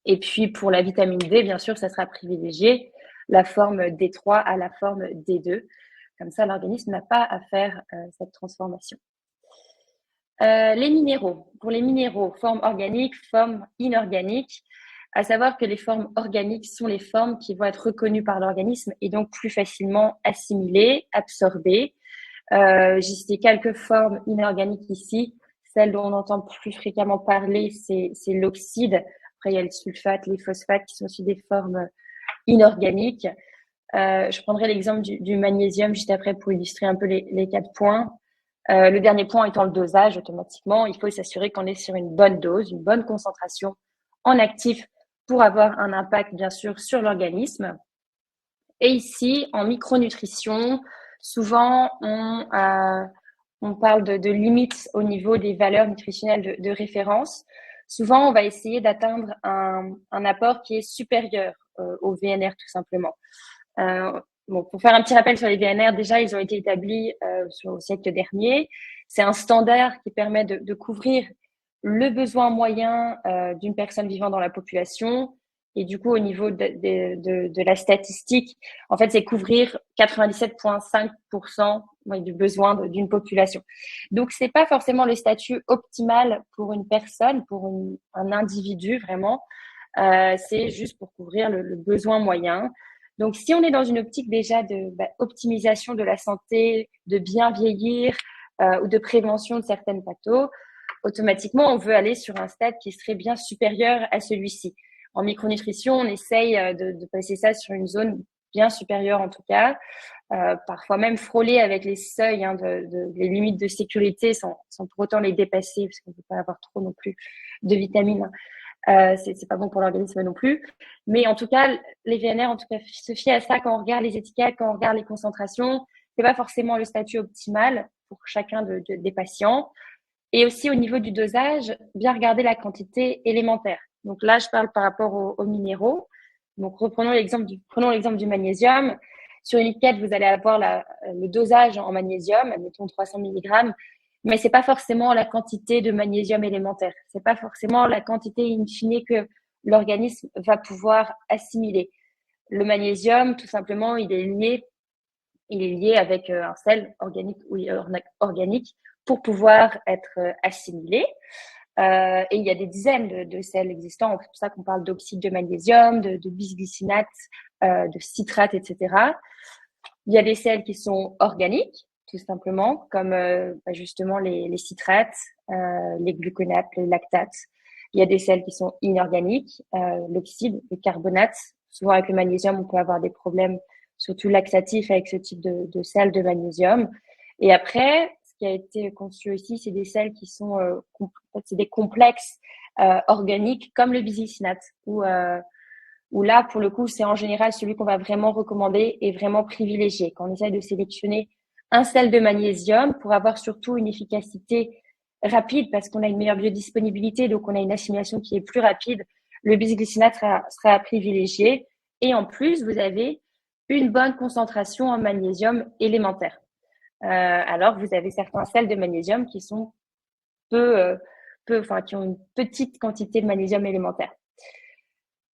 Et puis pour la vitamine D, bien sûr, ça sera privilégié la forme D3 à la forme D2. Comme ça, l'organisme n'a pas à faire cette transformation. Les minéraux. Pour les minéraux, forme organique, forme inorganique. À savoir que les formes organiques sont les formes qui vont être reconnues par l'organisme et donc plus facilement assimilées, absorbées. J'ai cité quelques formes inorganiques ici. Celle dont on entend plus fréquemment parler, c'est l'oxyde. Après, il y a le sulfate, les phosphates qui sont aussi des formes inorganiques. Je prendrai l'exemple du magnésium juste après pour illustrer un peu les 4 points. Le dernier point étant le dosage, automatiquement, il faut s'assurer qu'on est sur une bonne dose, une bonne concentration en actif pour avoir un impact, bien sûr, sur l'organisme. Et ici, en micronutrition, souvent, on parle de limites au niveau des valeurs nutritionnelles de référence. Souvent, on va essayer d'atteindre un apport qui est supérieur au VNR, tout simplement. Pour faire un petit rappel sur les VNR, déjà, ils ont été établis au siècle dernier. C'est un standard qui permet de couvrir le besoin moyen d'une personne vivant dans la population. Et du coup, au niveau de la statistique, en fait, c'est couvrir 97,5% du besoin d'une population. Donc, c'est pas forcément le statut optimal pour une personne, pour un individu vraiment. C'est juste pour couvrir le besoin moyen. Donc, si on est dans une optique déjà de optimisation de la santé, de bien vieillir ou de prévention de certaines pathos, automatiquement, on veut aller sur un stade qui serait bien supérieur à celui-ci. En micronutrition, on essaye de passer ça sur une zone bien supérieur en tout cas, parfois même frôler avec les seuils, les limites de sécurité sans pour autant les dépasser, parce qu'on ne peut pas avoir trop non plus de vitamines. C'est pas bon pour l'organisme non plus. Mais en tout cas, les VNR, en tout cas, se fient à ça quand on regarde les étiquettes, quand on regarde les concentrations. C'est pas forcément le statut optimal pour chacun des patients. Et aussi au niveau du dosage, bien regarder la quantité élémentaire. Donc là, je parle par rapport aux minéraux. Donc prenons l'exemple du magnésium. Sur une étiquette, vous allez avoir le dosage en magnésium, admettons 300 mg, mais c'est pas forcément la quantité de magnésium élémentaire. C'est pas forcément la quantité in fine que l'organisme va pouvoir assimiler. Le magnésium, tout simplement, il est lié avec un sel organique ou organique pour pouvoir être assimilé. Et il y a des dizaines de sels existants. C'est pour ça qu'on parle d'oxyde de magnésium, de bisglycinate, de citrate, etc. Il y a des sels qui sont organiques, tout simplement, comme justement les citrates, les gluconates, les lactates. Il y a des sels qui sont inorganiques, l'oxyde, le carbonate. Souvent avec le magnésium, on peut avoir des problèmes, surtout laxatifs, avec ce type de sel de magnésium. Et après, ce qui a été conçu aussi, c'est des sels qui sont c'est des complexes organiques, comme le bisglycinate, où là, pour le coup, c'est en général celui qu'on va vraiment recommander et vraiment privilégier. Quand on essaie de sélectionner un sel de magnésium pour avoir surtout une efficacité rapide, parce qu'on a une meilleure biodisponibilité, donc on a une assimilation qui est plus rapide, le bisglycinate sera à privilégier. Et en plus, vous avez une bonne concentration en magnésium élémentaire. Alors, vous avez certains sels de magnésium qui sont qui ont une petite quantité de magnésium élémentaire.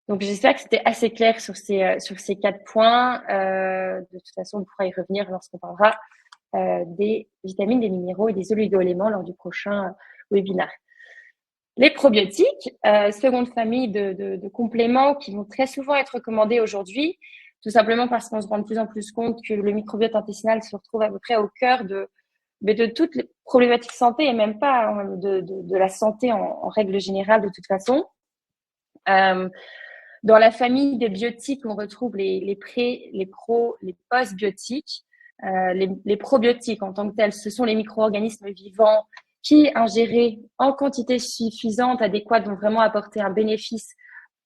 Donc, j'espère que c'était assez clair sur ces 4 points. De toute façon, on pourra y revenir lorsqu'on parlera des vitamines, des minéraux et des oligo-éléments lors du prochain webinaire. Les probiotiques, seconde famille de compléments qui vont très souvent être recommandés aujourd'hui, tout simplement parce qu'on se rend de plus en plus compte que le microbiote intestinal se retrouve à peu près au cœur de toutes les problématiques santé et même pas de la santé en règle générale de toute façon. Dans la famille des biotiques, on retrouve les pré, les pro, les post-biotiques. Les probiotiques en tant que tels, ce sont les micro-organismes vivants qui, ingérés en quantité suffisante, adéquate, vont vraiment apporter un bénéfice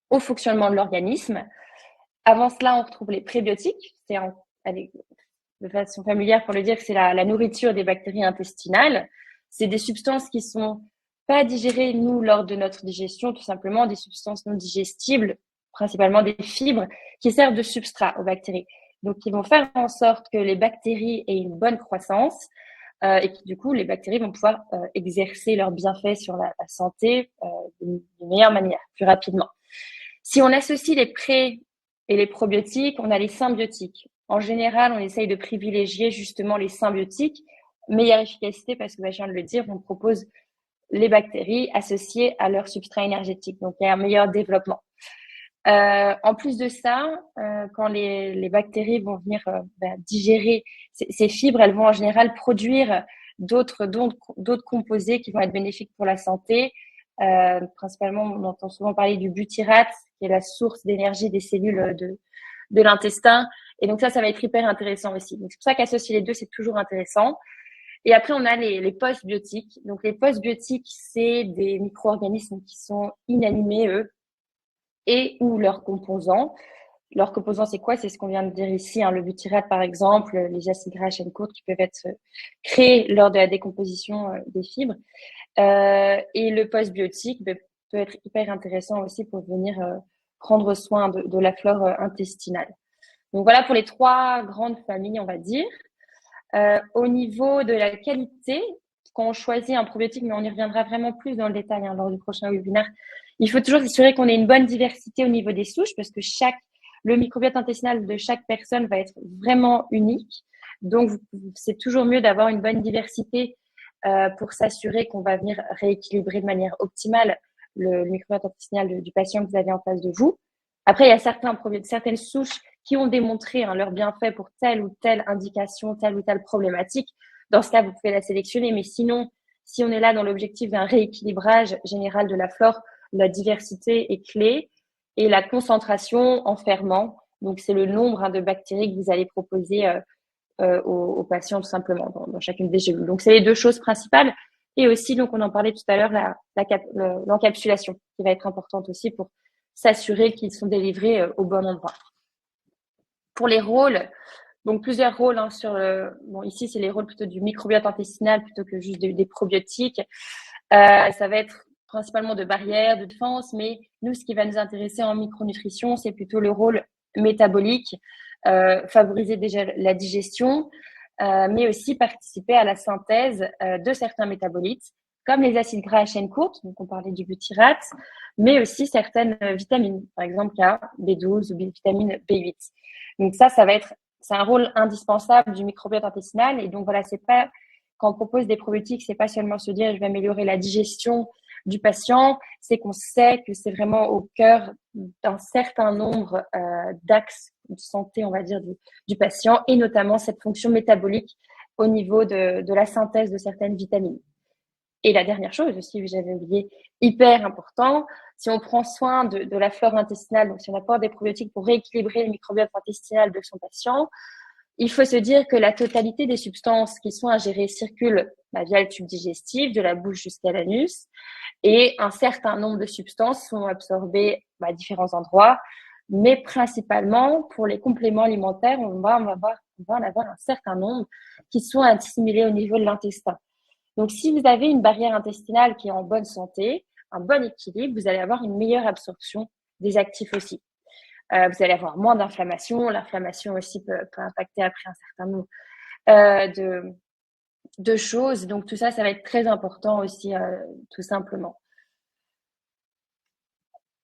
au fonctionnement de l'organisme. Avant cela, on retrouve les prébiotiques. De façon familière pour le dire, c'est la nourriture des bactéries intestinales. C'est des substances qui sont pas digérées, nous, lors de notre digestion, tout simplement des substances non digestibles, principalement des fibres, qui servent de substrat aux bactéries. Donc, qui vont faire en sorte que les bactéries aient une bonne croissance et que du coup, les bactéries vont pouvoir exercer leurs bienfaits sur la santé d'une meilleure manière, plus rapidement. Si on associe les pré et les probiotiques, on a les symbiotiques. En général, on essaye de privilégier justement les symbiotiques, meilleure efficacité parce que, je viens de le dire, on propose les bactéries associées à leur substrat énergétique. Donc, il y a un meilleur développement. En plus de ça, quand les bactéries vont venir digérer ces fibres, elles vont en général produire d'autres composés qui vont être bénéfiques pour la santé. Principalement, on entend souvent parler du butyrate, qui est la source d'énergie des cellules de l'intestin. Et donc ça va être hyper intéressant aussi. Donc c'est pour ça qu'associer les deux, c'est toujours intéressant. Et après, on a les post-biotiques. Donc les post-biotiques, c'est des micro-organismes qui sont inanimés, eux, et ou leurs composants. Leurs composants, c'est quoi? C'est ce qu'on vient de dire ici, le butyrate par exemple, les acides gras à chaîne courte qui peuvent être créés lors de la décomposition des fibres. Et le postbiotique peut être hyper intéressant aussi pour venir prendre soin de la flore intestinale. Donc voilà pour les 3 grandes familles, on va dire. Au niveau de la qualité, quand on choisit un probiotique, mais on y reviendra vraiment plus dans le détail lors du prochain webinaire, il faut toujours s'assurer qu'on ait une bonne diversité au niveau des souches parce que le microbiote intestinal de chaque personne va être vraiment unique. Donc, c'est toujours mieux d'avoir une bonne diversité pour s'assurer qu'on va venir rééquilibrer de manière optimale le microbiote intestinal du patient que vous avez en face de vous. Après, il y a certaines souches qui ont démontré leur bienfait pour telle ou telle indication, telle ou telle problématique. Dans ce cas, vous pouvez la sélectionner. Mais sinon, si on est là dans l'objectif d'un rééquilibrage général de la flore, la diversité est clé et la concentration en ferment Donc, c'est le nombre de bactéries que vous allez proposer aux patients, tout simplement, dans chacune des gélules. Donc, c'est les deux choses principales. Et aussi, donc, on en parlait tout à l'heure, l'encapsulation, qui va être importante aussi pour s'assurer qu'ils sont délivrés au bon endroit. Pour les rôles, donc plusieurs rôles bon, ici, c'est les rôles plutôt du microbiote intestinal plutôt que juste des probiotiques. Ça va être principalement de barrière, de défense, mais nous, ce qui va nous intéresser en micronutrition, c'est plutôt le rôle métabolique, favoriser déjà la digestion, mais aussi participer à la synthèse de certains métabolites, comme les acides gras à chaîne courte, donc on parlait du butyrate, mais aussi certaines vitamines, par exemple la B12 ou vitamine B8. Donc ça va être, c'est un rôle indispensable du microbiote intestinal. Et donc voilà, c'est pas, quand on propose des probiotiques, c'est pas seulement se dire je vais améliorer la digestion du patient, c'est qu'on sait que c'est vraiment au cœur d'un certain nombre d'axes de santé, on va dire, du patient, et notamment cette fonction métabolique au niveau de la synthèse de certaines vitamines. Et la dernière chose aussi, j'avais oublié, hyper important, si on prend soin de la flore intestinale, donc si on apporte des probiotiques pour rééquilibrer le microbiote intestinal de son patient, il faut se dire que la totalité des substances qui sont ingérées circulent via le tube digestif, de la bouche jusqu'à l'anus, et un certain nombre de substances sont absorbées à différents endroits, mais principalement pour les compléments alimentaires, on va en avoir un certain nombre qui sont assimilés au niveau de l'intestin. Donc, si vous avez une barrière intestinale qui est en bonne santé, un bon équilibre, vous allez avoir une meilleure absorption des actifs aussi. Vous allez avoir moins d'inflammation. L'inflammation aussi peut impacter après un certain nombre de choses. Donc, tout ça, ça va être très important aussi, tout simplement.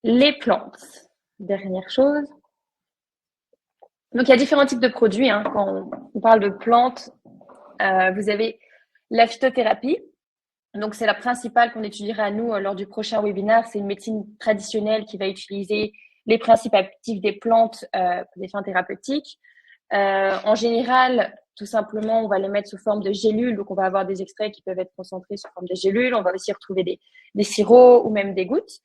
Les plantes, dernière chose. Donc, il y a différents types de produits. Quand on parle de plantes, vous avez la phytothérapie. Donc, c'est la principale qu'on étudiera à nous lors du prochain webinaire. C'est une médecine traditionnelle qui va utiliser les principes actifs des plantes pour des fins thérapeutiques. En général, tout simplement, on va les mettre sous forme de gélules. Donc, on va avoir des extraits qui peuvent être concentrés sous forme de gélules. On va aussi retrouver des sirops ou même des gouttes.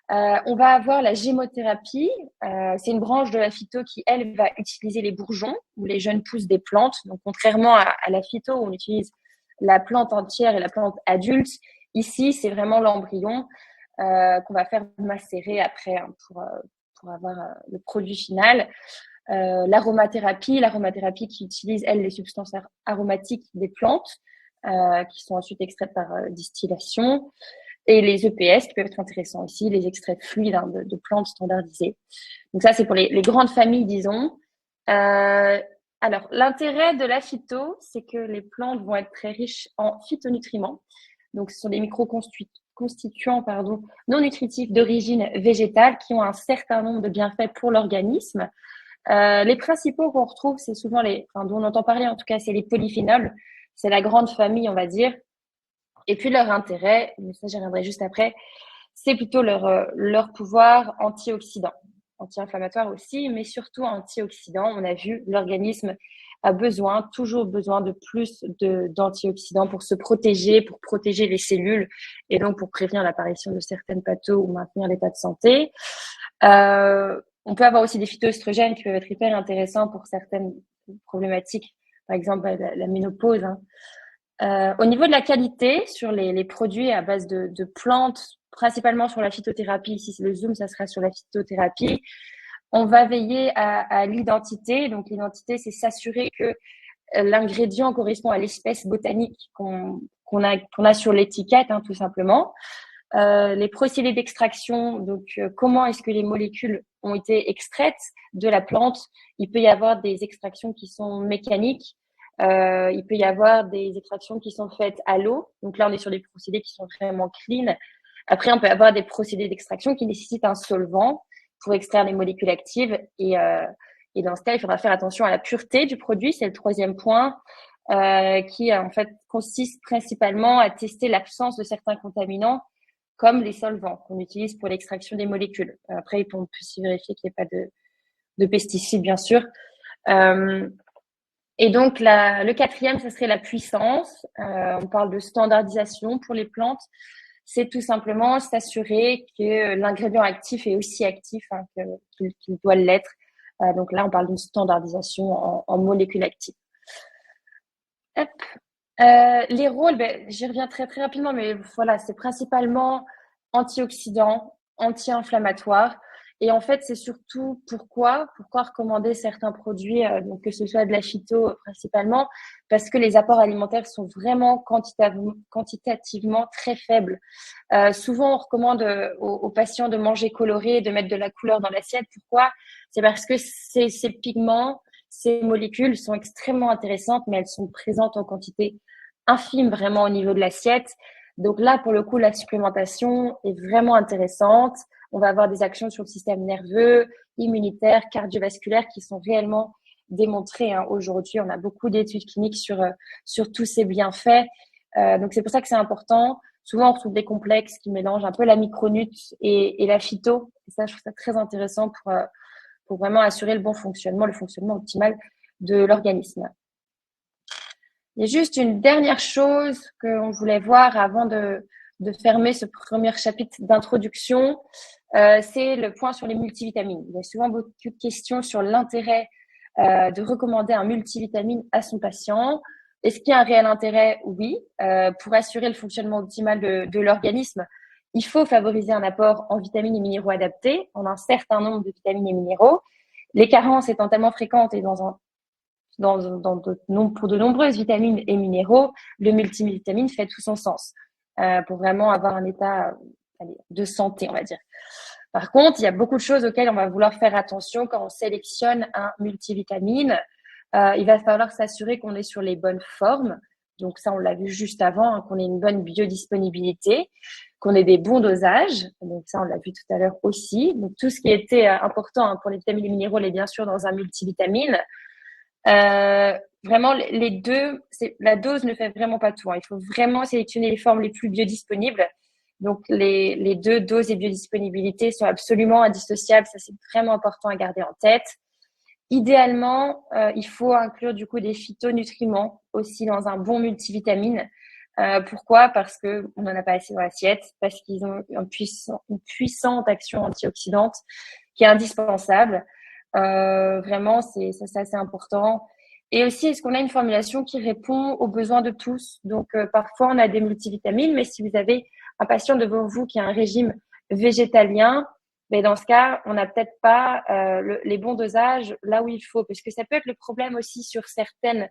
On va avoir la gémothérapie. C'est une branche de la phyto qui, elle, va utiliser les bourgeons ou les jeunes pousses des plantes. Donc, contrairement à la phyto où on utilise la plante entière et la plante adulte, ici, c'est vraiment l'embryon qu'on va faire macérer après pour avoir le produit final. L'aromathérapie qui utilise, elle, les substances aromatiques des plantes qui sont ensuite extraites par distillation. Et les EPS qui peuvent être intéressants aussi, les extraits fluides de plantes standardisées. Donc ça, c'est pour les grandes familles, disons. Alors, l'intérêt de la phyto, c'est que les plantes vont être très riches en phytonutriments. Donc, ce sont des micro-constituants non nutritifs d'origine végétale qui ont un certain nombre de bienfaits pour l'organisme. Les principaux qu'on retrouve, c'est souvent dont on entend parler en tout cas, c'est les polyphénols. C'est la grande famille, on va dire. Et puis leur intérêt, mais ça j'y reviendrai juste après, c'est plutôt leur pouvoir antioxydant, anti-inflammatoire aussi, mais surtout antioxydant. On a vu, l'organisme a toujours besoin de plus d'antioxydants pour se protéger, pour protéger les cellules et donc pour prévenir l'apparition de certaines pathos ou maintenir l'état de santé. On peut avoir aussi des phytoestrogènes qui peuvent être hyper intéressants pour certaines problématiques, par exemple la ménopause. Au niveau de la qualité, sur les produits à base de plantes, principalement sur la phytothérapie, ici c'est le zoom, ça sera sur la phytothérapie, on va veiller à l'identité. Donc l'identité, c'est s'assurer que l'ingrédient correspond à l'espèce botanique qu'on a sur l'étiquette, tout simplement. Les procédés d'extraction, donc comment est-ce que les molécules ont été extraites de la plante. Il peut y avoir des extractions qui sont mécaniques. Il peut y avoir des extractions qui sont faites à l'eau. Donc là, on est sur des procédés qui sont vraiment clean. Après, on peut avoir des procédés d'extraction qui nécessitent un solvant pour extraire les molécules actives. Et dans ce cas, il faudra faire attention à la pureté du produit. C'est le troisième point qui, en fait, consiste principalement à tester l'absence de certains contaminants comme les solvants qu'on utilise pour l'extraction des molécules. Après, on peut aussi vérifier qu'il n'y ait pas de pesticides, bien sûr. Et donc, le quatrième, ce serait la puissance. On parle de standardisation pour les plantes. C'est tout simplement s'assurer que l'ingrédient actif est aussi actif qu'il doit l'être Donc là, on parle d'une standardisation en molécules actives. Hop. Les rôles, j'y reviens très très rapidement, mais voilà, c'est principalement antioxydant, anti-inflammatoire. Et en fait, c'est surtout pourquoi recommander certains produits, donc que ce soit de la phyto principalement, parce que les apports alimentaires sont vraiment quantitativement très faibles. Souvent, on recommande aux patients de manger coloré, de mettre de la couleur dans l'assiette. Pourquoi? C'est parce que ces pigments, ces molécules sont extrêmement intéressantes, mais elles sont présentes en quantité infime vraiment au niveau de l'assiette. Donc là, pour le coup, la supplémentation est vraiment intéressante. On va avoir des actions sur le système nerveux, immunitaire, cardiovasculaire qui sont réellement démontrées. Aujourd'hui, on a beaucoup d'études cliniques sur tous ces bienfaits. Donc c'est pour ça que c'est important. Souvent, on retrouve des complexes qui mélangent un peu la micronut et la phyto. Et ça, je trouve ça très intéressant pour vraiment assurer le bon fonctionnement, le fonctionnement optimal de l'organisme. Il y a juste une dernière chose qu'on voulait voir avant de fermer ce premier chapitre d'introduction, c'est le point sur les multivitamines. Il y a souvent beaucoup de questions sur l'intérêt de recommander un multivitamine à son patient. Est-ce qu'il y a un réel intérêt? Oui. Pour assurer le fonctionnement optimal de l'organisme, il faut favoriser un apport en vitamines et minéraux adaptés, en un certain nombre de vitamines et minéraux. Les carences étant tellement fréquentes et pour de nombreuses vitamines et minéraux, le multivitamine fait tout son sens pour vraiment avoir un état de santé, on va dire. Par contre, il y a beaucoup de choses auxquelles on va vouloir faire attention quand on sélectionne un multivitamine. Il va falloir s'assurer qu'on est sur les bonnes formes. Donc ça, on l'a vu juste avant, qu'on ait une bonne biodisponibilité, qu'on ait des bons dosages. Donc ça, on l'a vu tout à l'heure aussi. Donc tout ce qui était important pour les vitamines et les minéraux est bien sûr dans un multivitamine. Vraiment, les deux, la dose ne fait vraiment pas tout. Il faut vraiment sélectionner les formes les plus biodisponibles. Donc, les deux, doses et biodisponibilité, sont absolument indissociables. Ça, c'est vraiment important à garder en tête. Idéalement, il faut inclure du coup des phytonutriments aussi dans un bon multivitamine. Pourquoi? Parce que on n'en a pas assez dans l'assiette, parce qu'ils ont une puissante action antioxydante qui est indispensable. Vraiment, c'est assez important. Et aussi, est-ce qu'on a une formulation qui répond aux besoins de tous? Donc, parfois, on a des multivitamines, mais si vous avez un patient devant vous qui a un régime végétalien, mais dans ce cas, on n'a peut-être pas les bons dosages là où il faut, parce que ça peut être le problème aussi sur certains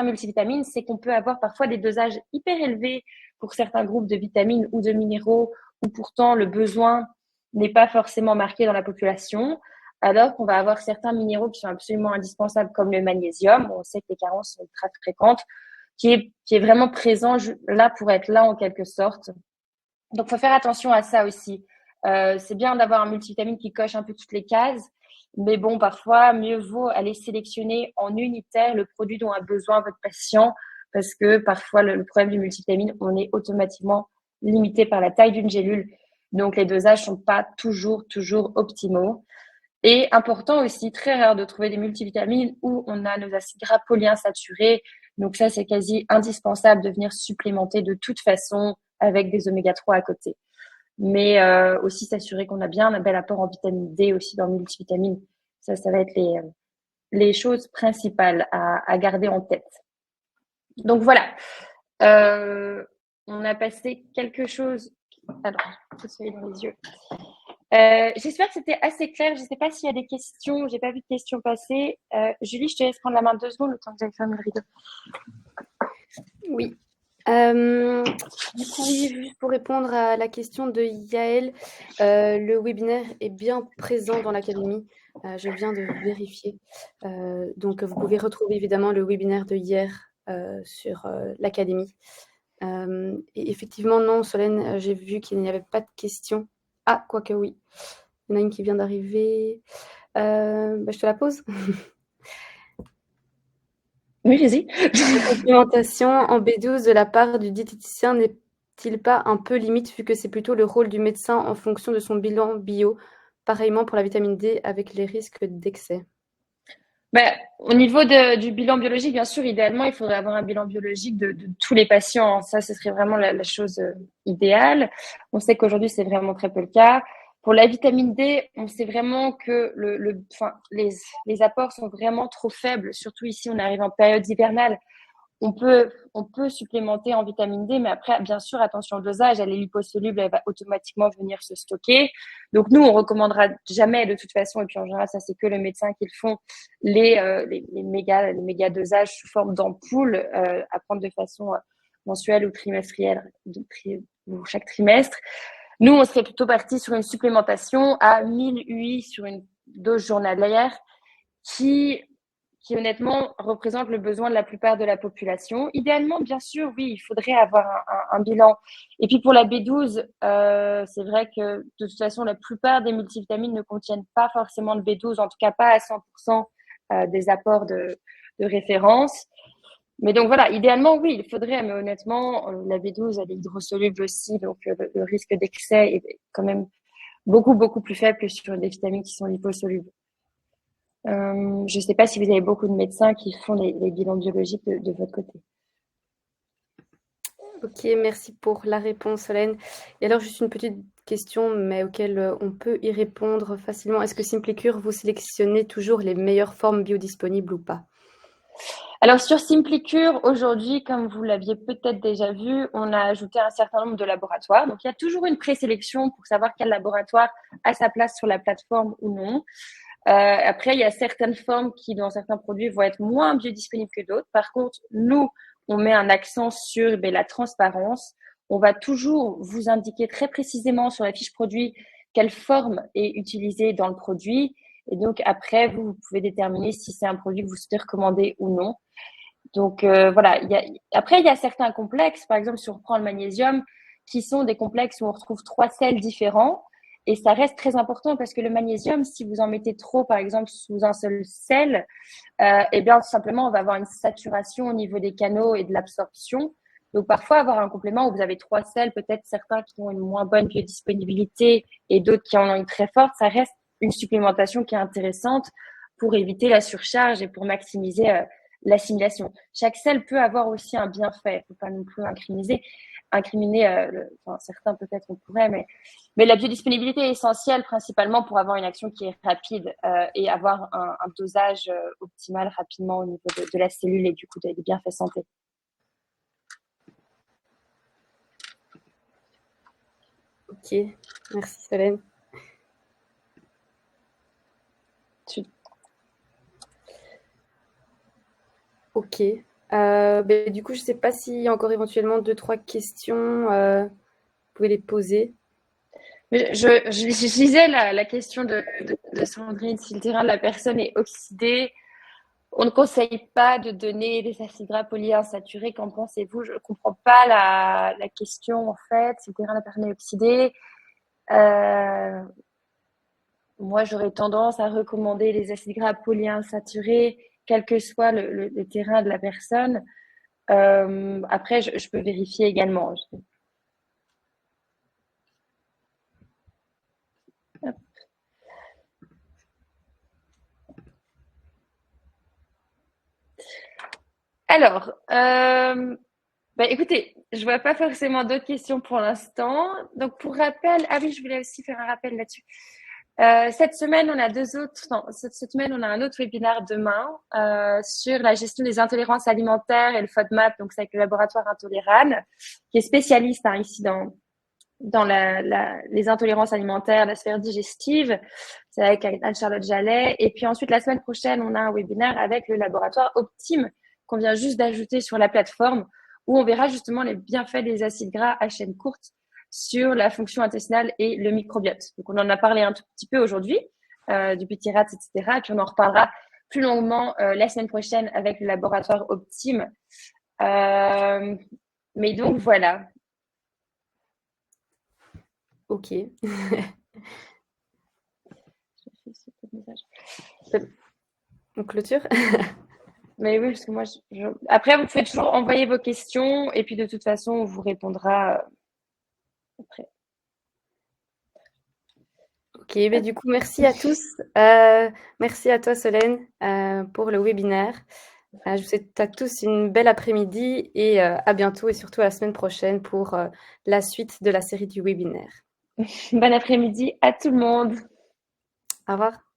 multivitamines, c'est qu'on peut avoir parfois des dosages hyper élevés pour certains groupes de vitamines ou de minéraux, où pourtant le besoin n'est pas forcément marqué dans la population, alors qu'on va avoir certains minéraux qui sont absolument indispensables, comme le magnésium. On sait que les carences sont très fréquentes, qui est vraiment présent là pour être là en quelque sorte. Donc, il faut faire attention à ça aussi. C'est bien d'avoir un multivitamine qui coche un peu toutes les cases, mais bon, parfois, mieux vaut aller sélectionner en unitaire le produit dont a besoin votre patient, parce que parfois, le problème du multivitamine, on est automatiquement limité par la taille d'une gélule. Donc, les dosages sont pas toujours optimaux. Et important aussi, très rare de trouver des multivitamines où on a nos acides gras polyinsaturés. Donc ça, c'est quasi indispensable de venir supplémenter de toute façon avec des oméga 3 à côté. Mais aussi s'assurer qu'on a bien un bel apport en vitamine D aussi dans le multivitamine. Ça va être les choses principales à garder en tête. Donc voilà, on a passé quelque chose. Alors, je suis dans les yeux. J'espère que c'était assez clair. Je ne sais pas s'il y a des questions. J'ai pas vu de questions passer. Julie, je te laisse prendre la main 2 secondes le temps que j'aille fermer le rideau. Oui. Du coup, oui, juste pour répondre à la question de Yael, le webinaire est bien présent dans l'académie. Je viens de vérifier. Donc, vous pouvez retrouver évidemment le webinaire de hier sur l'académie. Et effectivement, non, Solène, j'ai vu qu'il n'y avait pas de questions. Ah, quoique oui. Il y en a une qui vient d'arriver. Je te la pose. Oui, vas-y. La complémentation en B12 de la part du diététicien n'est-il pas un peu limite vu que c'est plutôt le rôle du médecin en fonction de son bilan bio? Pareillement pour la vitamine D avec les risques d'excès. Au niveau du bilan biologique, bien sûr, idéalement, il faudrait avoir un bilan biologique de tous les patients. Ça, ce serait vraiment la chose idéale. On sait qu'aujourd'hui, c'est vraiment très peu le cas. Pour la vitamine D, on sait vraiment que les apports sont vraiment trop faibles. Surtout ici, on arrive en période hivernale. On peut supplémenter en vitamine D, mais après, bien sûr, attention au dosage. Elle est liposoluble, elle va automatiquement venir se stocker. Donc, nous, on recommandera jamais, de toute façon, et puis en général, ça, c'est que le médecin qui le font, les méga dosages sous forme d'ampoules à prendre de façon mensuelle ou trimestrielle, ou chaque trimestre. Nous, on serait plutôt parti sur une supplémentation à 1000 UI sur une dose journalière qui honnêtement représente le besoin de la plupart de la population. Idéalement, bien sûr, oui, il faudrait avoir un bilan. Et puis pour la B12, c'est vrai que de toute façon, la plupart des multivitamines ne contiennent pas forcément de B12, en tout cas pas à 100% des apports de référence. Mais donc voilà, idéalement, oui, il faudrait, mais honnêtement, la B12, elle est hydrosoluble aussi, donc le risque d'excès est quand même beaucoup, beaucoup plus faible que sur des vitamines qui sont liposolubles. Je ne sais pas si vous avez beaucoup de médecins qui font les bilans biologiques de votre côté. Ok, merci pour la réponse, Solène. Et alors, juste une petite question, mais auquel on peut y répondre facilement. Est-ce que SimplyCure, vous sélectionnez toujours les meilleures formes biodisponibles ou pas? Alors sur SimplyCure, aujourd'hui, comme vous l'aviez peut-être déjà vu, on a ajouté un certain nombre de laboratoires. Donc il y a toujours une présélection pour savoir quel laboratoire a sa place sur la plateforme ou non. Après, il y a certaines formes qui, dans certains produits, vont être moins biodisponibles que d'autres. Par contre, nous, on met un accent sur la transparence. On va toujours vous indiquer très précisément sur la fiche produit quelle forme est utilisée dans le produit. Et donc, après, vous pouvez déterminer si c'est un produit que vous souhaitez recommander ou non. Donc, voilà. Après, il y a certains complexes, par exemple, si on reprend le magnésium, qui sont des complexes où on retrouve 3 sels différents. Et ça reste très important parce que le magnésium, si vous en mettez trop, par exemple, sous un seul sel, eh bien, tout simplement, on va avoir une saturation au niveau des canaux et de l'absorption. Donc, parfois, avoir un complément où vous avez 3 sels, peut-être certains qui ont une moins bonne biodisponibilité et d'autres qui en ont une très forte, ça reste une supplémentation qui est intéressante pour éviter la surcharge et pour maximiser l'assimilation. Chaque sel peut avoir aussi un bienfait. Il ne faut pas non plus incriminer certains peut-être on pourrait, mais la biodisponibilité est essentielle principalement pour avoir une action qui est rapide et avoir un dosage optimal rapidement au niveau de la cellule et du coup des bienfaits santé. Ok, merci Solène. Ok. Du coup, je ne sais pas s'il y a encore éventuellement 2-3 questions. Vous pouvez les poser. Je lisais la question de Sandrine. Si le terrain de la personne est oxydé, on ne conseille pas de donner des acides gras polyinsaturés. Qu'en pensez-vous? Je ne comprends pas la question en fait. Si le terrain de la personne est oxydé, moi j'aurais tendance à recommander les acides gras polyinsaturés, quel que soit le terrain de la personne. Après, je peux vérifier également. Hop. Alors, écoutez, je vois pas forcément d'autres questions pour l'instant. Donc, pour rappel, ah oui, je voulais aussi faire un rappel là-dessus. Cette semaine, on a cette semaine, on a un autre webinaire demain sur la gestion des intolérances alimentaires et le FODMAP, donc c'est avec le laboratoire Intoléran, qui est spécialiste ici dans les intolérances alimentaires, la sphère digestive. C'est avec Anne-Charlotte Jallet. Et puis ensuite, la semaine prochaine, on a un webinaire avec le laboratoire Optime qu'on vient juste d'ajouter sur la plateforme où on verra justement les bienfaits des acides gras à chaîne courte sur la fonction intestinale et le microbiote. Donc, on en a parlé un tout petit peu aujourd'hui, du petit rat, etc. Et puis, on en reparlera plus longuement la semaine prochaine avec le laboratoire Optime. Mais donc, voilà. Ok. On clôture. Mais oui, parce que moi, après, vous pouvez toujours envoyer vos questions et puis de toute façon, on vous répondra après. Ok, du coup, merci à tous. Merci à toi, Solène, pour le webinaire. Je vous souhaite à tous une belle après-midi et à bientôt et surtout à la semaine prochaine pour la suite de la série du webinaire. Bon après-midi à tout le monde. Au revoir.